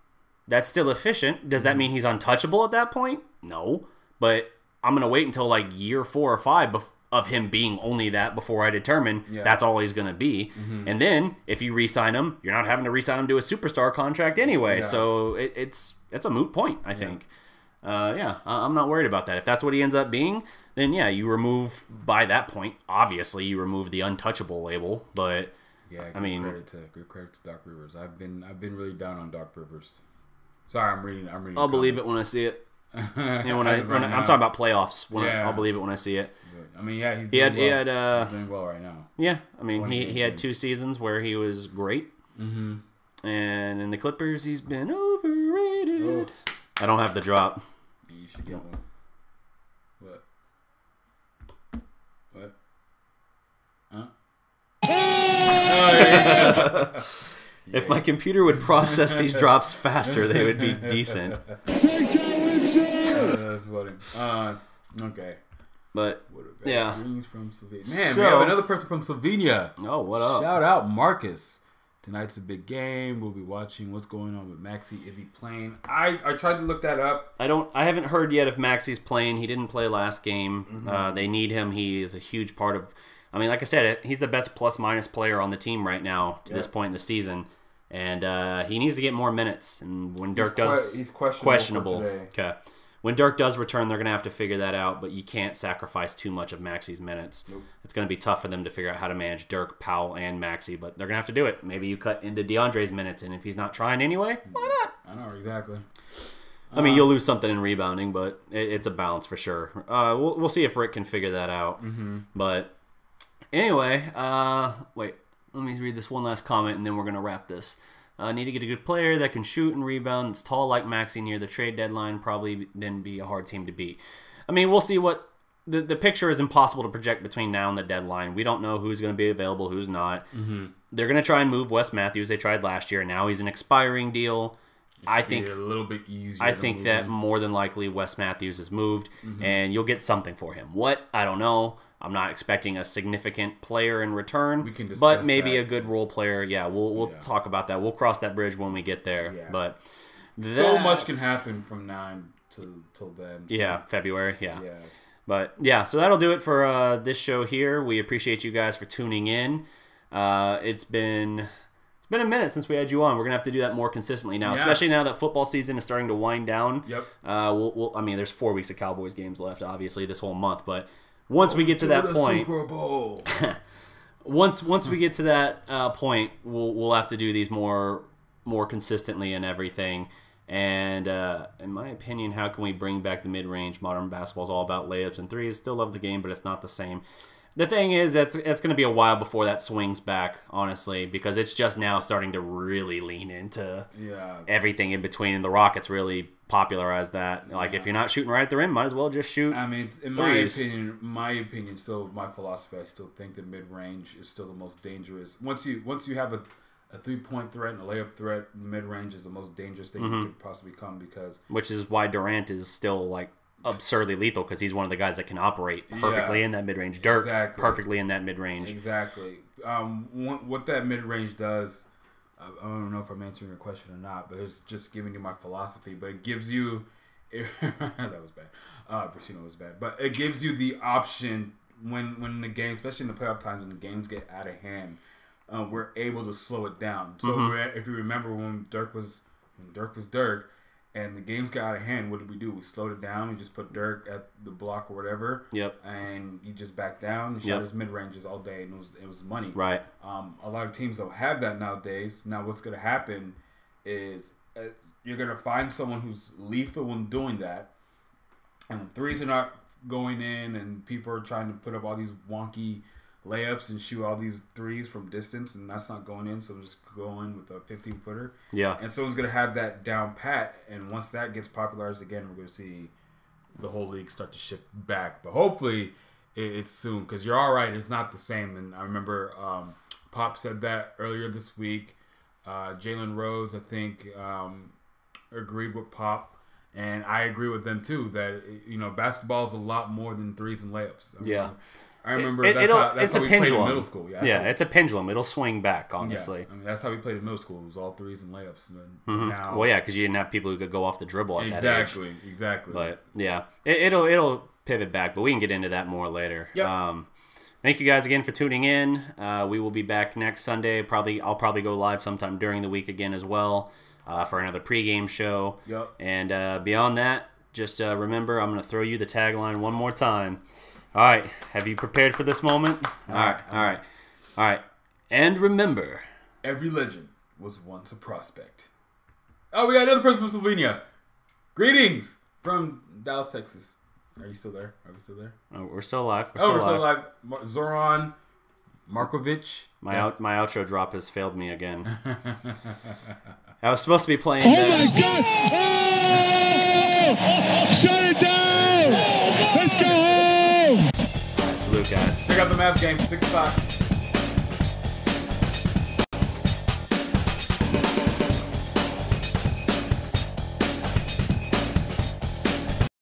That's still efficient. Does that mean he's untouchable at that point? No. But I'm going to wait until like year 4 or 5 of him being only that before I determine that's all he's going to be. And then if you re-sign him, you're not having to re-sign him to a superstar contract anyway. So it's a moot point, I think. I'm not worried about that. If that's what he ends up being, then you remove, by that point, obviously you remove the untouchable label. But yeah, good credit to Doc Rivers. I've been really down on Doc Rivers. Sorry, I'm reading. I'll believe it when I see it. I'm talking about playoffs. I'll believe it when I see it. I mean, he's doing well. He's doing well right now. Yeah, I mean, he had 2 seasons where he was great. And in the Clippers, he's been overrated. Oh. I don't have the drop. You should get one. What? Huh? If my computer would process these drops faster, they would be decent. Take that with you. That's funny. Okay. But Greens from Slovenia. Man, we have another person from Slovenia. Oh, what up? Shout out Marcus. Tonight's a big game. We'll be watching what's going on with Maxi. Is he playing? I tried to look that up. I haven't heard yet if Maxi's playing. He didn't play last game. They need him. He is a huge part of. I mean, like I said, he's the best plus-minus player on the team right now to this point in the season. And he needs to get more minutes. And when Dirk he's questionable for today. Okay. When Dirk does return, they're going to have to figure that out. But you can't sacrifice too much of Maxi's minutes. Nope. It's going to be tough for them to figure out how to manage Dirk, Powell, and Maxi. But they're going to have to do it. Maybe you cut into DeAndre's minutes. And if he's not trying anyway, why not? I know, exactly. I mean, you'll lose something in rebounding, but it's a balance for sure. We'll see if Rick can figure that out. But anyway, wait. Let me read this one last comment, and then we're going to wrap this. Need to get a good player that can shoot and rebound. It's tall like Maxi near the trade deadline. Probably then be a hard team to beat. I mean, we'll see what... The picture is impossible to project between now and the deadline. We don't know who's going to be available, who's not. They're going to try and move Wes Matthews. They tried last year. Now he's an expiring deal. I think a little bit easier. I think that more than likely Wes Matthews is moved, and you'll get something for him. What? I don't know. I'm not expecting a significant player in return, we can discuss but maybe that. a good role player. Yeah, we'll talk about that. We'll cross that bridge when we get there. Yeah. But so much can happen from now till then. Yeah, February. Yeah. But yeah, so that'll do it for this show here. We appreciate you guys for tuning in. It's been a minute since we had you on. We're gonna have to do that more consistently now, especially now that football season is starting to wind down. Yep. I mean, there's 4 weeks of Cowboys games left, obviously, this whole month, but. Once we get to that point, Super Bowl. once we get to that point, we'll have to do these more consistently and everything. And in my opinion, how can we bring back the mid-range? Modern basketball is all about layups and threes. Still love the game, but it's not the same. The thing is, it's going to be a while before that swings back, honestly, because it's just now starting to really lean into everything in between. And the Rockets really popularized that. Like, if you're not shooting right at the rim, might as well just shoot. I mean, in threes. my opinion, still my philosophy, I still think the mid-range is still the most dangerous. Once you have a 3-point threat and a layup threat, mid-range is the most dangerous thing you could possibly come because... Which is why Durant is still, like, absurdly lethal because he's one of the guys that can operate perfectly in that mid-range. Dirk perfectly in that mid-range. Exactly. What that mid-range does, I don't know if I'm answering your question or not, but it's just giving you my philosophy. But it gives you that was bad. Brasino was bad, but it gives you the option when the game, especially in the playoff times, when the games get out of hand, we're able to slow it down. So if you remember when Dirk was Dirk, and the games got out of hand, what did we do? We slowed it down. We just put Dirk at the block or whatever. Yep. And he just backed down. He shot his mid ranges all day, and it was money. Right. A lot of teams don't have that nowadays. Now, what's going to happen is you're going to find someone who's lethal in doing that, and the threes are not going in, and people are trying to put up all these wonky layups and shoot all these threes from distance, and that's not going in, so just go in with a 15-footer. Yeah. And someone's going to have that down pat, and once that gets popularized again, we're going to see the whole league start to shift back. But hopefully it's soon, because you're all right, it's not the same. And I remember Pop said that earlier this week. Jalen Rose, I think, agreed with Pop, and I agree with them too, that, basketball is a lot more than threes and layups. I remember that's how we played in middle school. Yeah, it's a pendulum. It'll swing back, honestly. Yeah. That's how we played in middle school. It was all threes and layups. And then now, well, yeah, because you didn't have people who could go off the dribble at that age. Exactly. But, yeah, it'll pivot back, but we can get into that more later. Yep. Thank you guys again for tuning in. We will be back next Sunday. I'll probably go live sometime during the week again as well for another pregame show. Yep. And beyond that, just remember, I'm going to throw you the tagline one more time. All right, have you prepared for this moment? All right. And remember, every legend was once a prospect. Oh, we got another person from Slovenia. Greetings from Dallas, Texas. Are you still there? Are we still there? Oh, we're still alive. We're still alive. Zoran Markovic. My outro drop has failed me again. I was supposed to be playing. My God! Oh! Shut it down! Let's go home! Salute, guys. Check out the Mavs game, 6 o'clock.